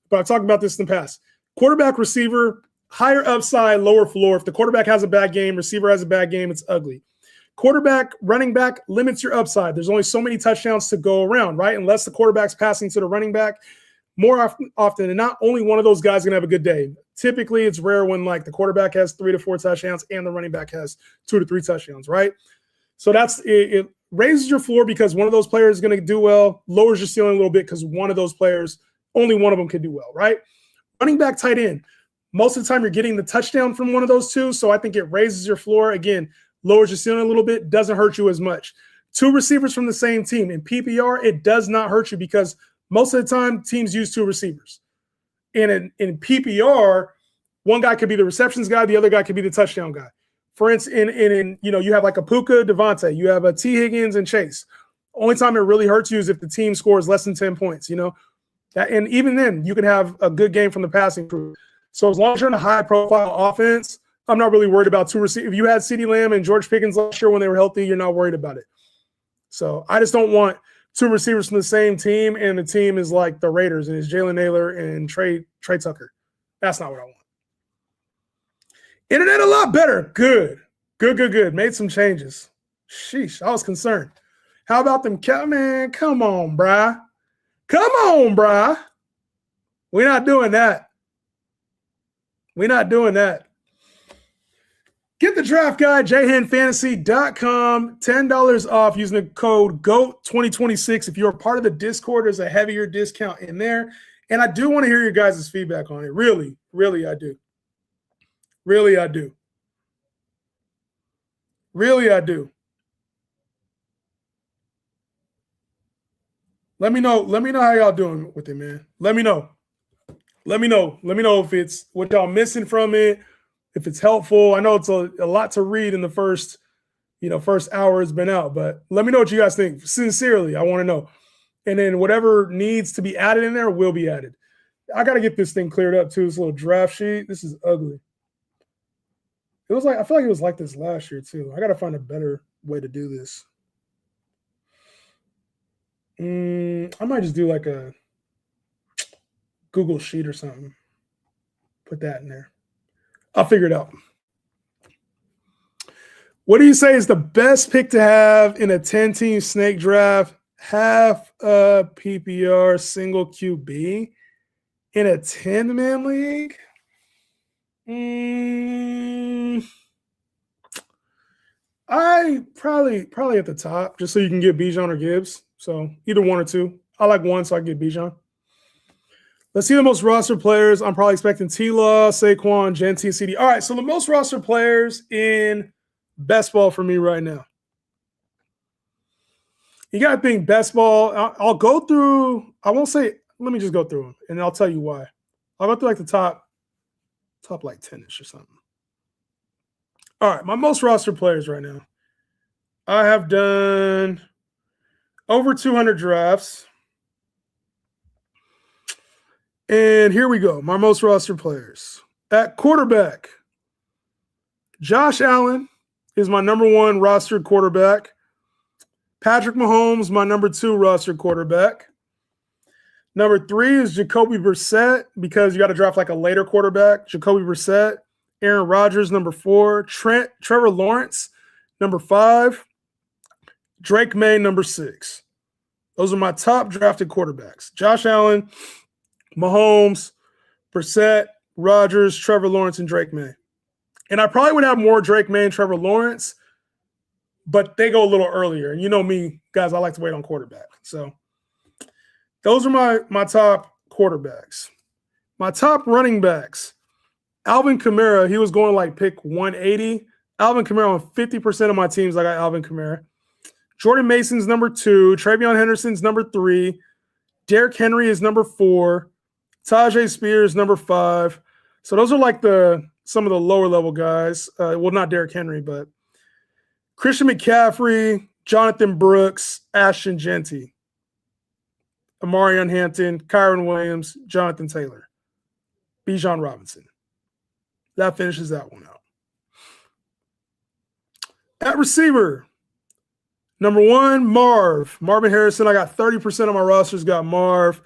but I've talked about this in the past. Quarterback, receiver, higher upside, lower floor. If the quarterback has a bad game, receiver has a bad game, it's ugly. Quarterback, running back limits your upside. There's only so many touchdowns to go around, right? Unless the quarterback's passing to the running back. More often than not, only one of those guys is going to have a good day. Typically, it's rare when like the quarterback has 3 to 4 touchdowns and the running back has 2 to 3 touchdowns, right? So that's it raises your floor because one of those players is going to do well, lowers your ceiling a little bit because one of those players, only one of them can do well, right? Running back, tight end. Most of the time, you're getting the touchdown from one of those two, so I think it raises your floor. Again, lowers your ceiling a little bit, doesn't hurt you as much. 2 receivers from the same team. In PPR, it does not hurt you because most of the time, teams use 2 receivers. And in PPR, one guy could be the receptions guy, the other guy could be the touchdown guy. For instance, in you have like a Puka, Devontae, you have a T. Higgins and Chase. Only time it really hurts you is if the team scores less than 10 points, and even then, you can have a good game from the passing crew. So as long as you're in a high-profile offense, I'm not really worried about 2 receivers. If you had CeeDee Lamb and George Pickens last year when they were healthy, you're not worried about it. So I just don't want 2 receivers from the same team, and the team is like the Raiders, and it's Jalen Naylor and Trey Tucker. That's not what I want. Internet a lot better. Good. Made some changes. Sheesh, I was concerned. How about them? Man, come on, brah. We're not doing that. Get the draft guide, JHENFantasy.com, $10 off using the code GOAT2026. If you're a part of the Discord, there's a heavier discount in there. And I do want to hear your guys' feedback on it. Really, I do. Really, I do. Let me know how y'all doing with it, man. Let me know if it's what y'all missing from it, if it's helpful. I know it's a lot to read in the first hour it's been out, but let me know what you guys think. Sincerely, I want to know. And then whatever needs to be added in there will be added. I got to get this thing cleared up too. This little draft sheet. This is ugly. I feel like it was like this last year too. I got to find a better way to do this. I might just do like a Google Sheet or something. Put that in there. I'll figure it out. What do you say is the best pick to have in a 10-team snake draft? Half a PPR single QB in a 10-man league? I probably at the top, just so you can get Bijan or Gibbs. So either one or two. I like one, so I can get Bijan. Let's see the most roster players. I'm probably expecting T-Law, Saquon, Genty, CD. All right, so the most roster players in Best ball for me right now. You got to think best ball. I'll go through. I won't say. Let me just go through them, and I'll tell you why. I'll go through like the top like 10-ish or something. All right, my most rostered players right now. I have done over 200 drafts. And here we go. My most rostered players. At quarterback, Josh Allen is my number 1 rostered quarterback. Patrick Mahomes, my number 2 rostered quarterback. Number 3 is Jacoby Brissett, because you got to draft like a later quarterback. Jacoby Brissett. Aaron Rodgers, number 4. Trevor Lawrence, number 5. Drake May, number 6. Those are my top drafted quarterbacks. Josh Allen, Mahomes, Brissett, Rodgers, Trevor Lawrence, and Drake May. And I probably would have more Drake May and Trevor Lawrence, but they go a little earlier. And you know me, guys, I like to wait on quarterback. So those are my top quarterbacks. My top running backs. Alvin Kamara, he was going like pick 180. Alvin Kamara on 50% of my teams, I got Alvin Kamara. Jordan Mason's number 2. Travion Henderson's number 3. Derrick Henry is number 4. Tajay Spears, number 5. So those are like some of the lower level guys. Well, not Derrick Henry, but Christian McCaffrey, Jonathan Brooks, Ashton Genty, Amarion Hampton, Kyron Williams, Jonathan Taylor, Bijan Robinson. That finishes that one out. At receiver, number 1, Marvin Harrison. I got 30% of my rosters got Marv.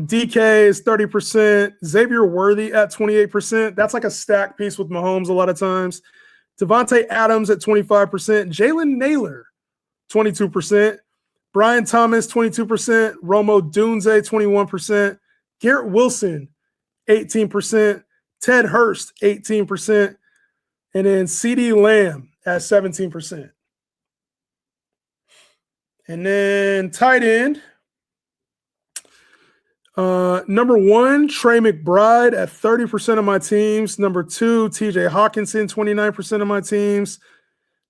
DK is 30%. Xavier Worthy at 28%. That's like a stack piece with Mahomes a lot of times. Devontae Adams at 25%. Jalen Naylor, 22%. Brian Thomas, 22%. Romo Dunze, 21%. Garrett Wilson, 18%. Ted Hurst, 18%. And then CeeDee Lamb at 17%. And then tight end. Number 1, Trey McBride at 30% of my teams. Number 2, TJ Hawkinson, 29% of my teams.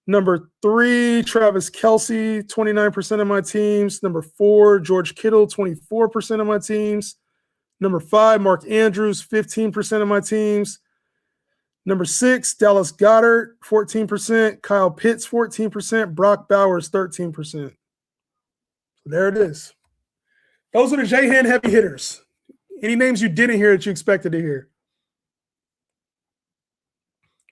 Number 3, Travis Kelce, 29% of my teams. Number 4, George Kittle, 24% of my teams. Number 5, Mark Andrews, 15% of my teams. Number 6, Dallas Goedert, 14%. Kyle Pitts, 14%. Brock Bowers, 13%. So there it is. Those are the JHEN heavy hitters. Any names you didn't hear that you expected to hear?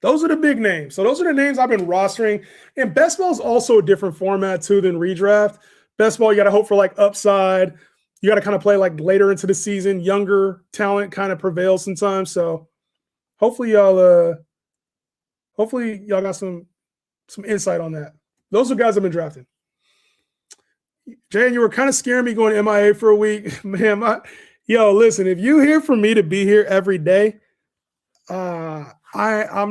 Those are the big names. So those are the names I've been rostering. And best ball is also a different format too than redraft. Best ball, you got to hope for like upside. You got to kind of play like later into the season. Younger talent kind of prevails sometimes. So hopefully y'all got some insight on that. Those are guys I've been drafting. Jan, you were kind of scaring me going MIA for a week. Man, listen, if you hear from me to be here every day, I'm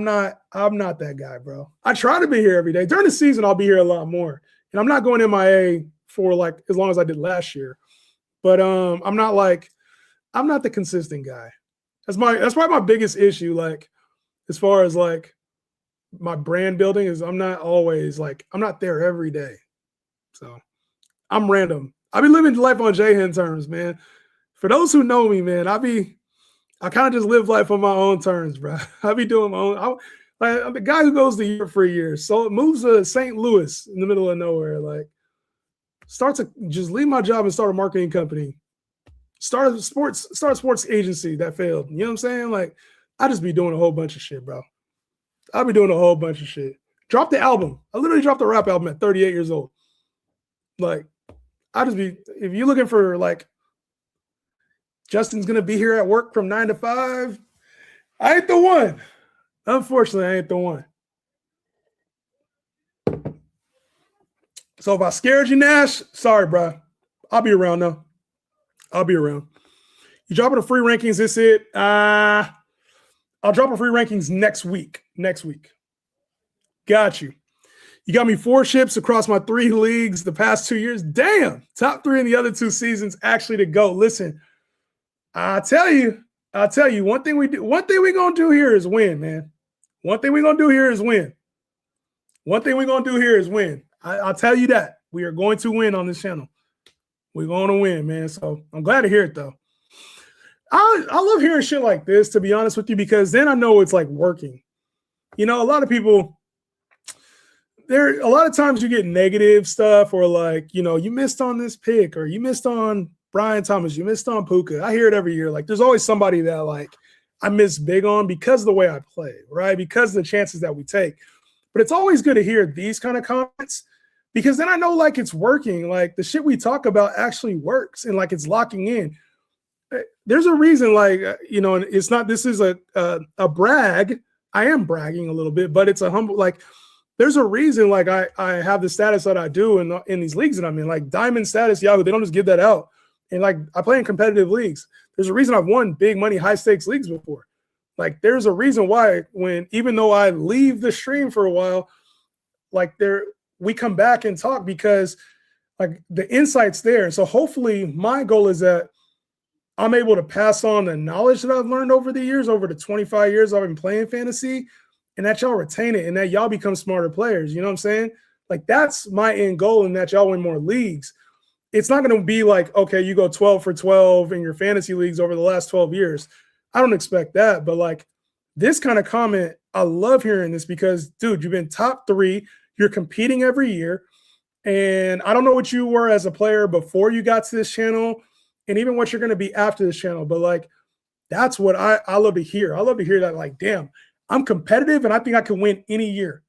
not that guy, bro. I try to be here every day. During the season, I'll be here a lot more. And I'm not going MIA for like as long as I did last year. But I'm not the consistent guy. That's probably my biggest issue, like, as far as like my brand building, is I'm not there every day. So I'm random. I be living life on JHEN terms, man. For those who know me, man, I kind of just live life on my own terms, bro. I be doing my own. I'm the guy who goes to Europe for a year. So it moves to St. Louis in the middle of nowhere. Like, just leave my job and start a marketing company. Start a sports agency that failed. You know what I'm saying? Like, I just be doing a whole bunch of shit, bro. I be doing a whole bunch of shit. Drop the album. I literally dropped a rap album at 38 years old. Like, if you're looking for like, Justin's going to be here at work from 9 to 5, I ain't the one. Unfortunately, I ain't the one. So if I scared you, Nash, sorry, bro. I'll be around, though. I'll be around. You dropping the free rankings, this it? I'll drop a free rankings next week. Got you. You got me 4 ships across my 3 leagues the past 2 years. Damn. Top 3 in the other 2 seasons actually to go. Listen, I'll tell you, one thing we're going to do here is win, man. One thing we're going to do here is win. One thing we're going to do here is win. I'll tell you that. We are going to win on this channel. We're going to win, man. So I'm glad to hear it, though. I love hearing shit like this, to be honest with you, because then I know it's like working. You know, a lot of people, a lot of times you get negative stuff or like, you know, you missed on this pick or you missed on Brian Thomas, you missed on Puka. I hear it every year. Like there's always somebody that like I miss big on because of the way I play, right? Because of the chances that we take. But it's always good to hear these kind of comments because then I know like it's working. Like the shit we talk about actually works and like it's locking in. There's a reason, like, you know, and it's not, this is a brag. I am bragging a little bit, but it's a humble, like, there's a reason, like, I have the status that I do in these leagues that I'm in, like diamond status, Yahoo, they don't just give that out. And like, I play in competitive leagues. There's a reason I've won big money, high stakes leagues before. Like, there's a reason why even though I leave the stream for a while, like we come back and talk because like the insight's there. So hopefully my goal is that I'm able to pass on the knowledge that I've learned over the years, over the 25 years I've been playing fantasy, and that y'all retain it and that y'all become smarter players. You know what I'm saying? Like that's my end goal, and that y'all win more leagues. It's not going to be like, okay, you go 12 for 12 in your fantasy leagues over the last 12 years. I don't expect that. But like this kind of comment, I love hearing this because, dude, you've been top 3. You're competing every year. And I don't know what you were as a player before you got to this channel and even what you're going to be after this channel. But like, that's what I love to hear. I love to hear that, like, damn, I'm competitive and I think I can win any year.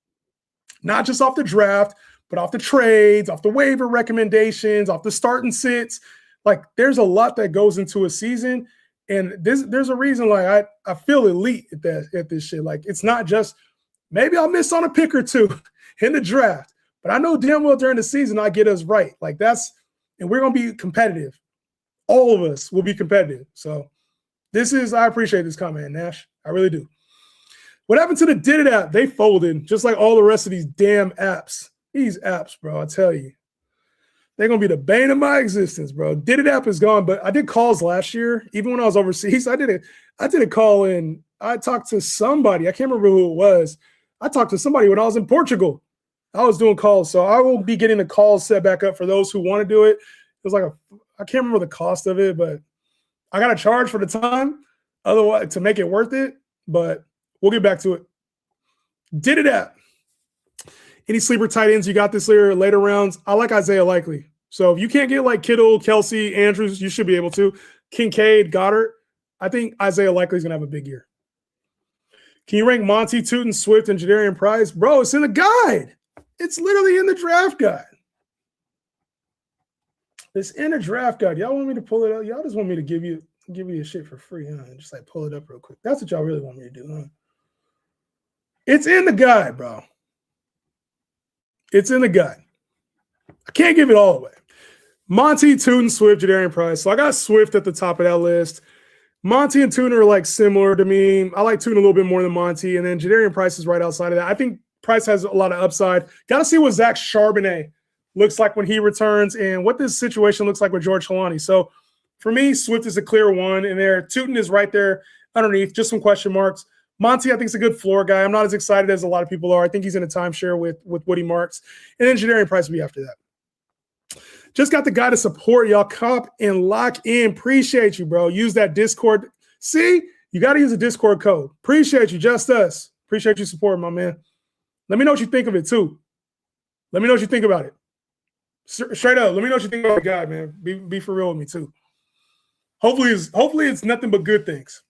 Not just off the draft, but off the trades, off the waiver recommendations, off the start and sits. Like, there's a lot that goes into a season. And there's a reason, like, I feel elite at this shit. Like, it's not just, maybe I'll miss on a pick or two in the draft, but I know damn well during the season I get us right. Like, and we're going to be competitive. All of us will be competitive. So I appreciate this comment, Nash. I really do. What happened to the Did It app? They folded, just like all the rest of these damn apps. These apps, bro, I tell you. They're going to be the bane of my existence, bro. Did It app is gone, but I did calls last year. Even when I was overseas, I did a call in. I talked to somebody. I can't remember who it was. I talked to somebody when I was in Portugal. I was doing calls. So I will be getting the calls set back up for those who want to do it. It was like I can't remember the cost of it, but I got to charge for the time otherwise to make it worth it. But we'll get back to it. Did It app. Any sleeper tight ends you got this year, later rounds? I like Isaiah Likely. So if you can't get like Kittle, Kelsey, Andrews, you should be able to. Kincaid, Goddard. I think Isaiah Likely is going to have a big year. Can you rank Monty, Tootin, Swift, and Jadarian Price? Bro, it's in the guide. It's literally in the draft guide. It's in the draft guide. Y'all want me to pull it up? Y'all just want me to give you a shit for free, huh? Just like pull it up real quick. That's what y'all really want me to do, huh? It's in the guide, bro. It's in the guide. I can't give it all away. Monty, Tootin, Swift, Jadarian Price. So I got Swift at the top of that list. Monty and Tootin are like similar to me. I like Tootin a little bit more than Monty. And then Jadarian Price is right outside of that. I think Price has a lot of upside. Got to see what Zach Charbonnet looks like when he returns and what this situation looks like with George Holani. So for me, Swift is a clear one in there. Tootin is right there underneath, just some question marks. Monty, I think, is a good floor guy. I'm not as excited as a lot of people are. I think he's in a timeshare with Woody Marks. And then Jadarian Price will be after that. Just got the guy to support y'all. Cop and lock in. Appreciate you, bro. Use that Discord. See? You got to use a Discord code. Appreciate you. Just us. Appreciate you supporting, my man. Let me know what you think of it, too. Let me know what you think about it. Straight up. Let me know what you think about the guy, man. Be for real with me, too. Hopefully it's nothing but good things.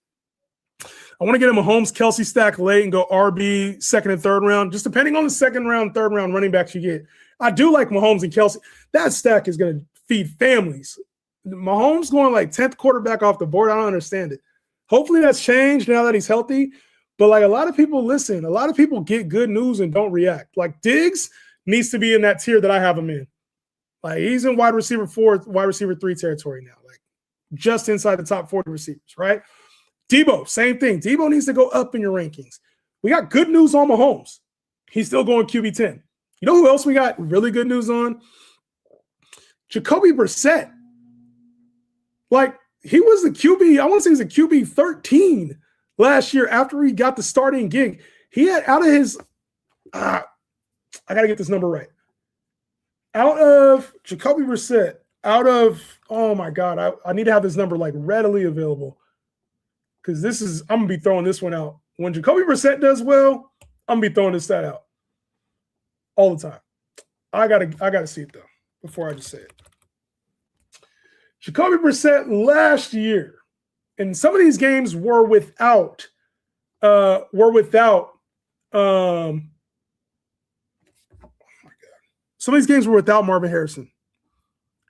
I want to get him a Mahomes Kelsey stack late and go RB second and third round, just depending on the second round, third round running backs you get. I do like Mahomes and Kelsey. That stack is going to feed families. Mahomes going like 10th quarterback off the board, I don't understand it. Hopefully that's changed now that he's healthy. But like a lot of people listen, a lot of people get good news and don't react. Like Diggs needs to be in that tier that I have him in. Like he's in wide receiver 4, wide receiver 3 territory now, like just inside the top 40 receivers, right? Debo, same thing. Debo needs to go up in your rankings. We got good news on Mahomes. He's still going QB 10. You know who else we got really good news on? Jacoby Brissett. Like, he was the QB, I want to say he was a QB 13 last year after he got the starting gig. He had out of his I got to get this number right. Out of Jacoby Brissett, oh my God, I need to have this number like readily available because I'm going to be throwing this one out. When Jacoby Brissett does well, I'm going to be throwing this stat out all the time. I gotta see it though before I just say it. Jacoby Brissett last year, and some of these games were without oh my God. Some of these games were without Marvin Harrison.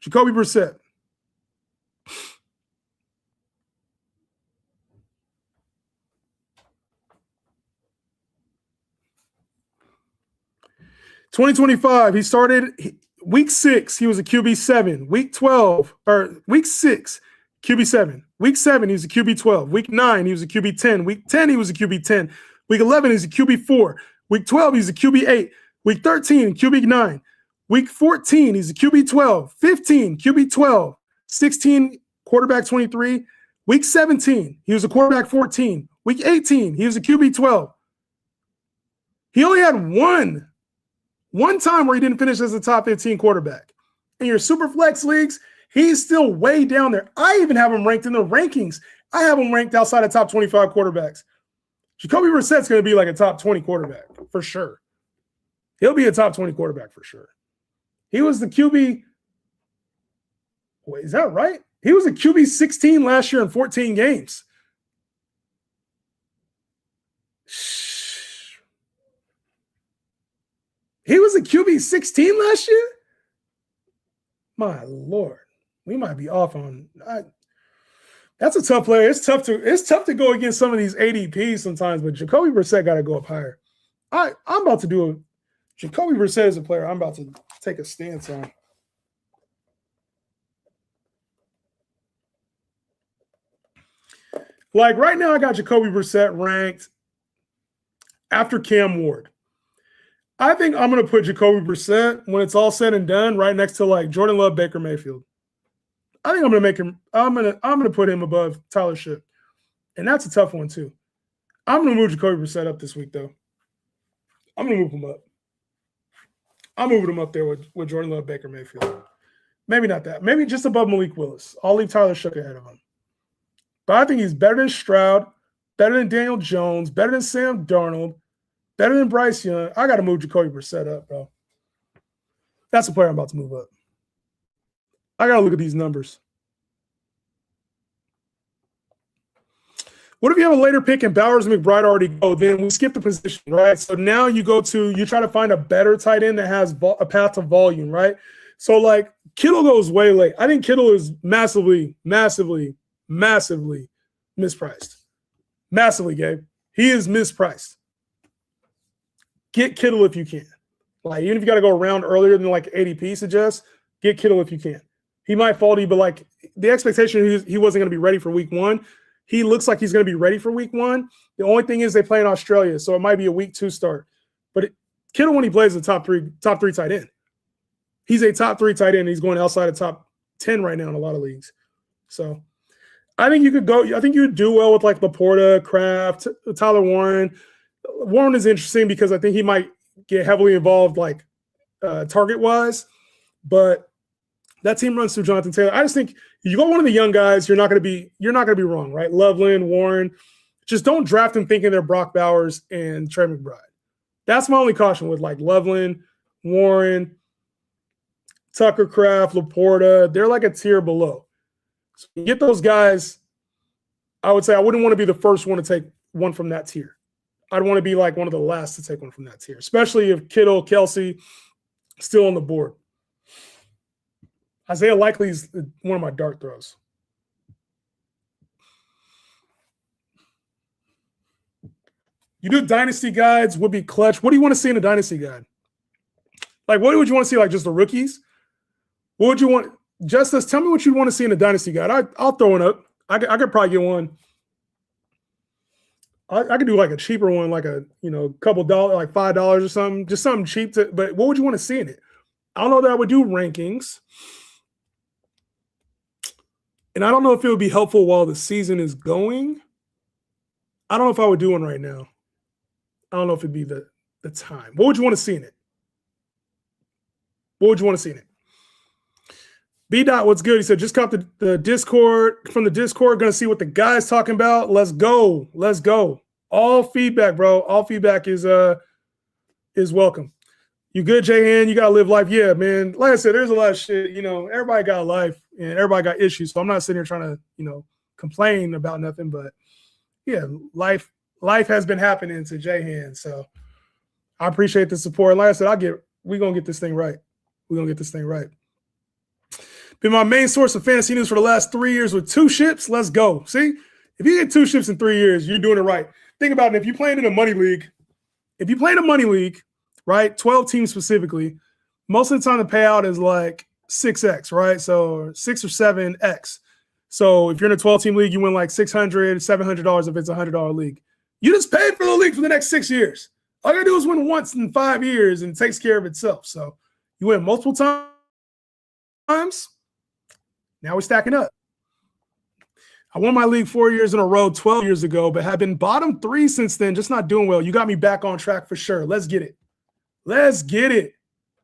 Jacoby Brissett. (2025) he started week 6, he was a QB7. Week 6, QB7. Week 7, he was a QB12. Week 9, he was a QB10. Week 10, he was a QB10. Week 11, he's a QB4. Week 12, he's a QB8. Week 13, QB9. Week 14, he's a QB12. 15, QB12. 16, quarterback 23. Week 17, he was a quarterback 14. Week 18, he was a QB12. He only had one time where he didn't finish as a top 15 quarterback. In your super flex leagues, he's still way down there. I even have him ranked in the rankings. I have him ranked outside of top 25 quarterbacks. Jacoby Brissett's going to be like a top 20 quarterback for sure. He'll be a top 20 quarterback for sure. He was the QB. Wait, is that right? He was a QB 16 last year in 14 games. He was a QB 16 last year? My Lord. We might be off on that's a tough player. It's tough to go against some of these ADPs sometimes, but Jacoby Brissett got to go up higher. I'm about to do Jacoby Brissett is a player I'm about to take a stance on. Like right now, I got Jacoby Brissett ranked after Cam Ward. I think I'm going to put Jacoby Brissett, when it's all said and done, right next to like Jordan Love, Baker Mayfield. I think I'm going to make him. I'm going to put him above Tyler Shipp, and that's a tough one too. I'm going to move Jacoby Brissett up this week, though. I'm going to move him up. I'm moving him up there with Jordan Love, Baker Mayfield. Maybe not that. Maybe just above Malik Willis. I'll leave Tyler Shipp ahead of him. But I think he's better than Stroud, better than Daniel Jones, better than Sam Darnold, better than Bryce Young. I got to move Jacoby Brissett up, bro. That's the player I'm about to move up. I got to look at these numbers. What if you have a later pick and Bowers and McBride already go? Then we skip the position, right? So now you try to find a better tight end that has a path to volume, right? So like Kittle goes way late. I think Kittle is massively, massively, massively mispriced. Massively, Gabe. He is mispriced. Get Kittle if you can. Like, even if you got to go around earlier than like ADP suggests, get Kittle if you can. He might fall to you, but like the expectation he wasn't going to be ready for week 1. He looks like he's going to be ready for week 1. The only thing is they play in Australia, so it might be a week 2 start. But Kittle, when he plays, is a top three tight end. He's a top 3 tight end. He's going outside of top 10 right now in a lot of leagues. So I think you could go. I think you would do well with like Laporta, Kraft, Tyler Warren. Warren is interesting because I think he might get heavily involved like target-wise, but that team runs through Jonathan Taylor. I just think if you go one of the young guys, you're not going to be wrong, right? Loveland, Warren, just don't draft them thinking they're Brock Bowers and Trey McBride. That's my only caution with like Loveland, Warren, Tucker Kraft, Laporta. They're like a tier below. So you get those guys. I would say I wouldn't want to be the first one to take one from that tier. I'd want to be like one of the last to take one from that tier, especially if Kittle, Kelsey still on the board. Isaiah Likely is one of my dart throws. You do dynasty guides would be clutch. What do you want to see in a dynasty guide? Like, what would you want to see? Like just the rookies? What would you want? Justice, tell me what you want to see in a dynasty guide. I'll throw one up. I could probably get one. I could do like a cheaper one, like a couple dollars, like $5 or something, just something cheap. But what would you want to see in it? I don't know that I would do rankings. And I don't know if it would be helpful while the season is going. I don't know if I would do one right now. I don't know if it'd be the time. What would you want to see in it? What would you want to see in it? B Dot, what's good? He said, just caught the Discord from the Discord. Gonna see what the guy's talking about. Let's go. Let's go. All feedback, bro. All feedback is welcome. You good, JHEN? You gotta live life. Yeah, man. Like I said, there's a lot of shit. You know, everybody got life and everybody got issues. So I'm not sitting here trying to, you know, complain about nothing. But yeah, life has been happening to JHEN. So I appreciate the support. Like I said, we're gonna get this thing right. We're gonna get this thing right. Been my main source of fantasy news for the last 3 years with 2 ships. Let's go. See, if you get 2 ships in 3 years, you're doing it right. Think about it. If you're playing in a money league, right, 12 teams specifically, most of the time the payout is like 6x, right? So 6 or 7x. So if you're in a 12-team league, you win like $600, $700 if it's a $100 league. You just paid for the league for the next 6 years. All you gotta do is win once in 5 years and it takes care of itself. So you win multiple times. Now we're stacking up. I won my league 4 years in a row 12 years ago, but have been bottom 3 since then, just not doing well. You got me back on track for sure. Let's get it. Let's get it.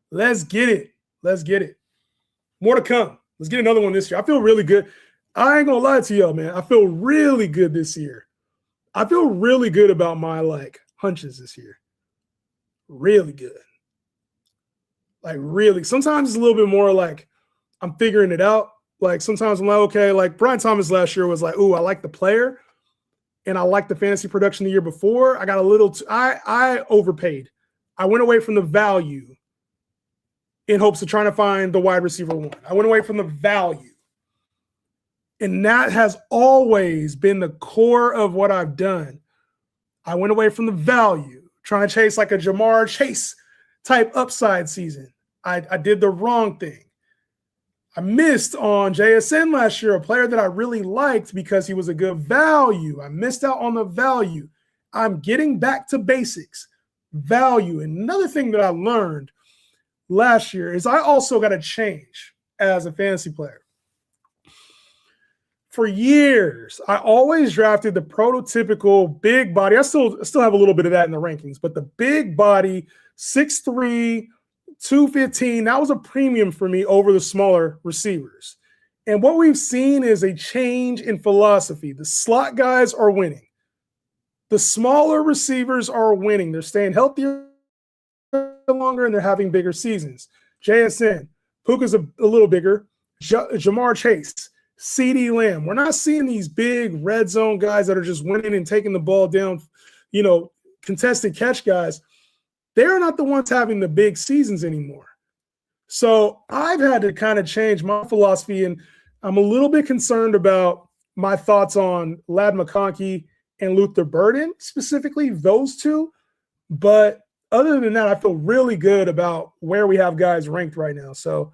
Let's get it. Let's get it. More to come. Let's get another one this year. I feel really good. I ain't gonna lie to y'all, man. I feel really good this year. I feel really good about my hunches this year. Really good. Like really. Sometimes it's a little bit more like I'm figuring it out. Like sometimes I'm like, okay, like Brian Thomas last year was like, ooh, I like the player and I like the fantasy production the year before. I got a little, I overpaid. I went away from the value in hopes of trying to find the wide receiver 1. I went away from the value. And that has always been the core of what I've done. I went away from the value, trying to chase like a Jamar Chase type upside season. I did the wrong thing. I missed on JSN last year, a player that I really liked because he was a good value. I missed out on the value. I'm getting back to basics, value. And another thing that I learned last year is I also got to change as a fantasy player. For years, I always drafted the prototypical big body. I still have a little bit of that in the rankings, but the big body, 6'3", 215, that was a premium for me over the smaller receivers. And what we've seen is a change in philosophy. The slot guys are winning. The smaller receivers are winning. They're staying healthier longer and they're having bigger seasons. JSN, Puka's a little bigger. Jamar Chase, CeeDee Lamb. We're not seeing these big red zone guys that are just winning and taking the ball down, you know, contested catch guys. They're not the ones having the big seasons anymore. So I've had to kind of change my philosophy, and I'm a little bit concerned about my thoughts on Ladd McConkey and Luther Burden, specifically those two. But other than that, I feel really good about where we have guys ranked right now. So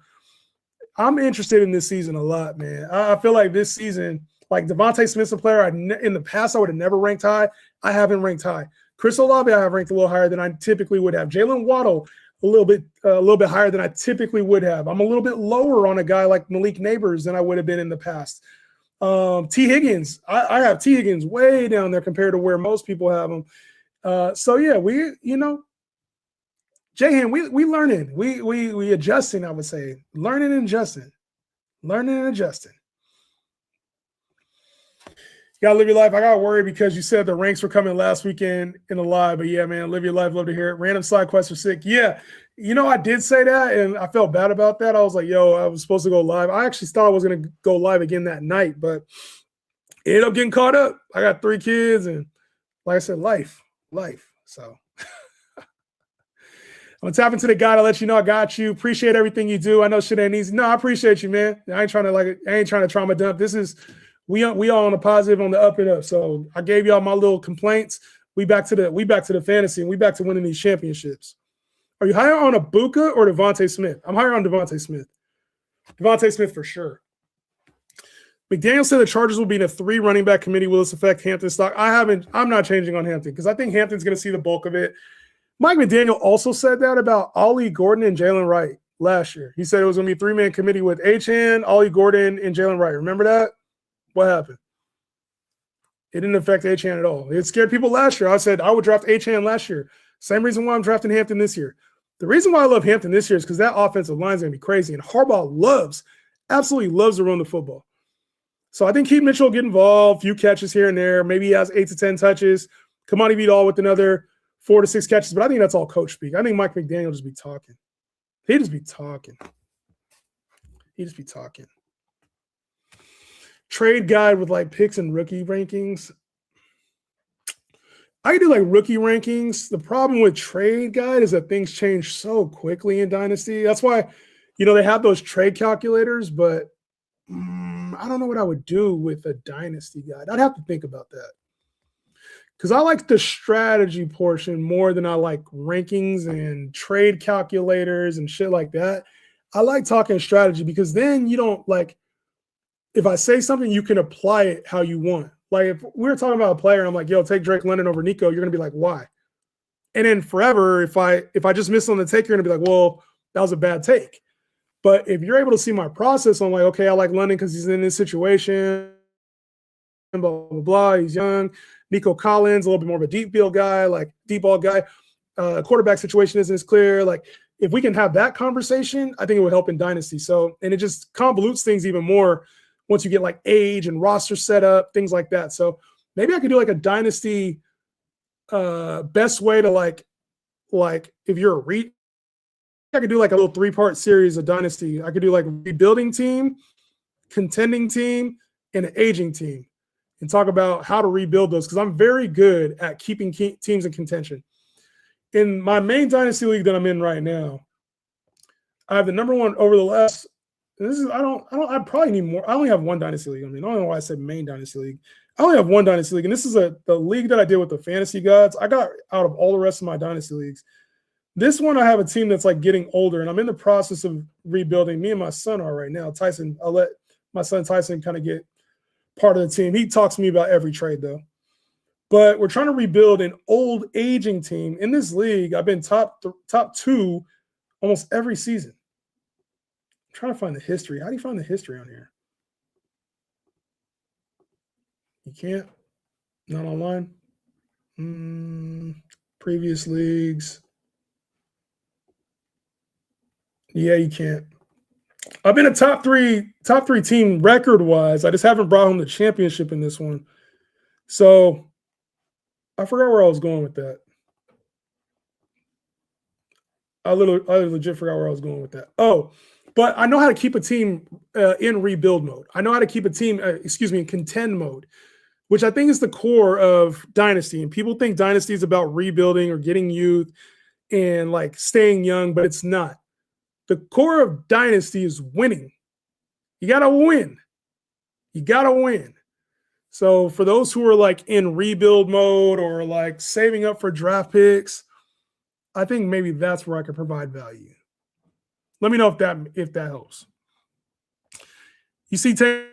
I'm interested in this season a lot, man. I feel like this season, like Devontae Smith's a player in the past I would have never ranked high. I haven't ranked high. Chris Olave I have ranked a little higher than I typically would have. Jalen Waddle a little bit higher than I typically would have. I'm a little bit lower on a guy like Malik Neighbors than I would have been in the past. T. Higgins, I have T. Higgins way down there compared to where most people have him. So yeah, JHEN, we learning, we adjusting. I would say learning and adjusting. You gotta live your life. I got worried because you said the ranks were coming last weekend in the live, but yeah, man, live your life. Love to hear it. Random side quest for sick. Yeah, I did say that, and I felt bad about that. I was like, yo, I was supposed to go live. I actually thought I was gonna go live again that night, but it ended up getting caught up. I got 3 kids, and like I said, life. So I'm gonna tap into the guy to let you know I got you. Appreciate everything you do. I know shit ain't easy. No, I appreciate you, man. I ain't trying to trauma dump. This is we all on the positive, on the up and up. So I gave y'all my little complaints. We back to the fantasy, and we back to winning these championships. Are you higher on Ibuka or Devontae Smith? I'm higher on Devontae Smith. Devontae Smith for sure. McDaniel said the Chargers will be in a 3 running back committee. Will this affect Hampton's stock? I'm not changing on Hampton because I think Hampton's going to see the bulk of it. Mike McDaniel also said that about Ollie Gordon and Jalen Wright last year. He said it was going to be a 3-man committee with JHEN, Ollie Gordon, and Jalen Wright. Remember that? What happened? It didn't affect JHEN at all. It scared people last year. I said I would draft JHEN last year. Same reason why I'm drafting Hampton this year. The reason why I love Hampton this year is because that offensive line is going to be crazy, and Harbaugh absolutely loves to run the football. So I think Keith Mitchell will get involved, few catches here and there. Maybe he has 8 to 10 touches. Kamani Vidal with another 4 to 6 catches, but I think that's all coach speak. I think Mike McDaniel just be talking. He'd just be talking. Trade guide with like picks and rookie rankings. I can do like rookie rankings. The problem with trade guide is that things change so quickly in Dynasty. That's why, they have those trade calculators, but I don't know what I would do with a Dynasty guide. I'd have to think about that. Because I like the strategy portion more than I like rankings and trade calculators and shit like that. I like talking strategy because then you don't like, if I say something, you can apply it how you want. Like if we were talking about a player and I'm like, yo, take Drake London over Nico, you're going to be like, why? And then forever, if I just miss on the take, you're going to be like, well, that was a bad take. But if you're able to see my process, I'm like, okay, I like London because he's in this situation, blah, blah, blah. He's young. Nico Collins, a little bit more of a deep ball guy. Quarterback situation isn't as clear. Like if we can have that conversation, I think it would help in Dynasty. So, and it just convolutes things even more once you get like age and roster setup, things like that. So maybe I could do like a Dynasty best way to like if you're I could do like a little 3-part series of Dynasty. I could do like a rebuilding team, contending team, and an aging team and talk about how to rebuild those because I'm very good at keeping teams in contention. In my main Dynasty league that I'm in right now, I have the number one over the last – I probably need more. I only have one Dynasty league. I don't know why I said main Dynasty league. I only have one Dynasty league, and this is the league that I did with the fantasy gods. I got out of all the rest of my Dynasty leagues. This one, I have a team that's like getting older, and I'm in the process of rebuilding. Me and my son are right now. Tyson, I'll let my son Tyson kind of get part of the team. He talks to me about every trade, though. But we're trying to rebuild an old, aging team. In this league, I've been top 2 almost every season. I'm trying to find the history. How do you find the history on here? You can't? Not online? Previous leagues. Yeah, you can't. I've been a top three team record-wise. I just haven't brought home the championship in this one. So I forgot where I was going with that. I legit forgot where I was going with that. Oh, but I know how to keep a team in rebuild mode. I know how to keep a team, in contend mode, which I think is the core of Dynasty. And people think Dynasty is about rebuilding or getting youth and like staying young, but it's not. The core of Dynasty is winning. You got to win. So for those who are like in rebuild mode or like saving up for draft picks, I think maybe that's where I could provide value. Let me know if that helps. You see Tank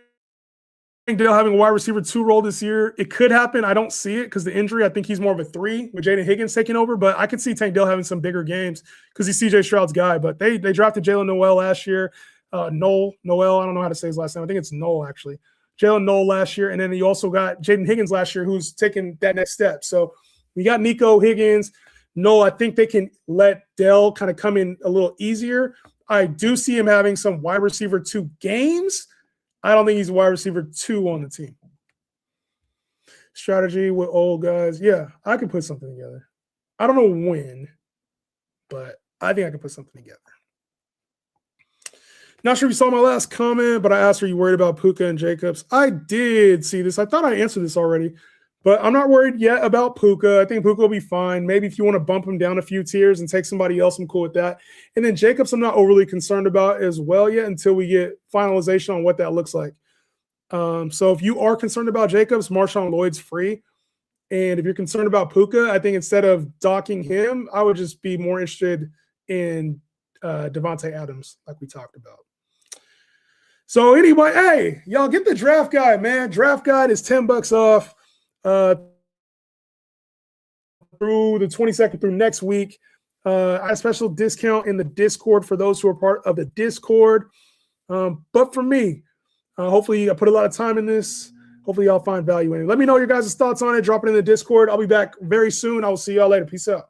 Dale having a wide receiver 2 role this year. It could happen. I don't see it because the injury. I think he's more of a 3 with Jaden Higgins taking over. But I could see Tank Dale having some bigger games because he's CJ Stroud's guy. But they drafted Jalen Noel last year. Noel. I don't know how to say his last name. I think it's Noel actually. Jalen Noel last year, and then you also got Jaden Higgins last year, who's taking that next step. So we got Nico Higgins. Noel, I think they can let Dell kind of come in a little easier. I do see him having some wide receiver 2 games. I don't think he's a wide receiver 2 on the team. Strategy with old guys. Yeah, I can put something together. I don't know when, but I think I can put something together. Not sure if you saw my last comment, but I asked, are you worried about Puka and Jacobs? I did see this. I thought I answered this already, but I'm not worried yet about Puka. I think Puka will be fine. Maybe if you want to bump him down a few tiers and take somebody else, I'm cool with that. And then Jacobs, I'm not overly concerned about as well yet until we get finalization on what that looks like. So if you are concerned about Jacobs, Marshawn Lloyd's free. And if you're concerned about Puka, I think instead of docking him, I would just be more interested in Devontae Adams, like we talked about. So anyway, hey, y'all get the draft guide, man. Draft guide is $10 off through the 22nd through next week. I have a special discount in the Discord for those who are part of the Discord. But for me, hopefully I put a lot of time in this. Hopefully y'all find value in it. Let me know your guys' thoughts on it. Drop it in the Discord. I'll be back very soon. I will see y'all later. Peace out.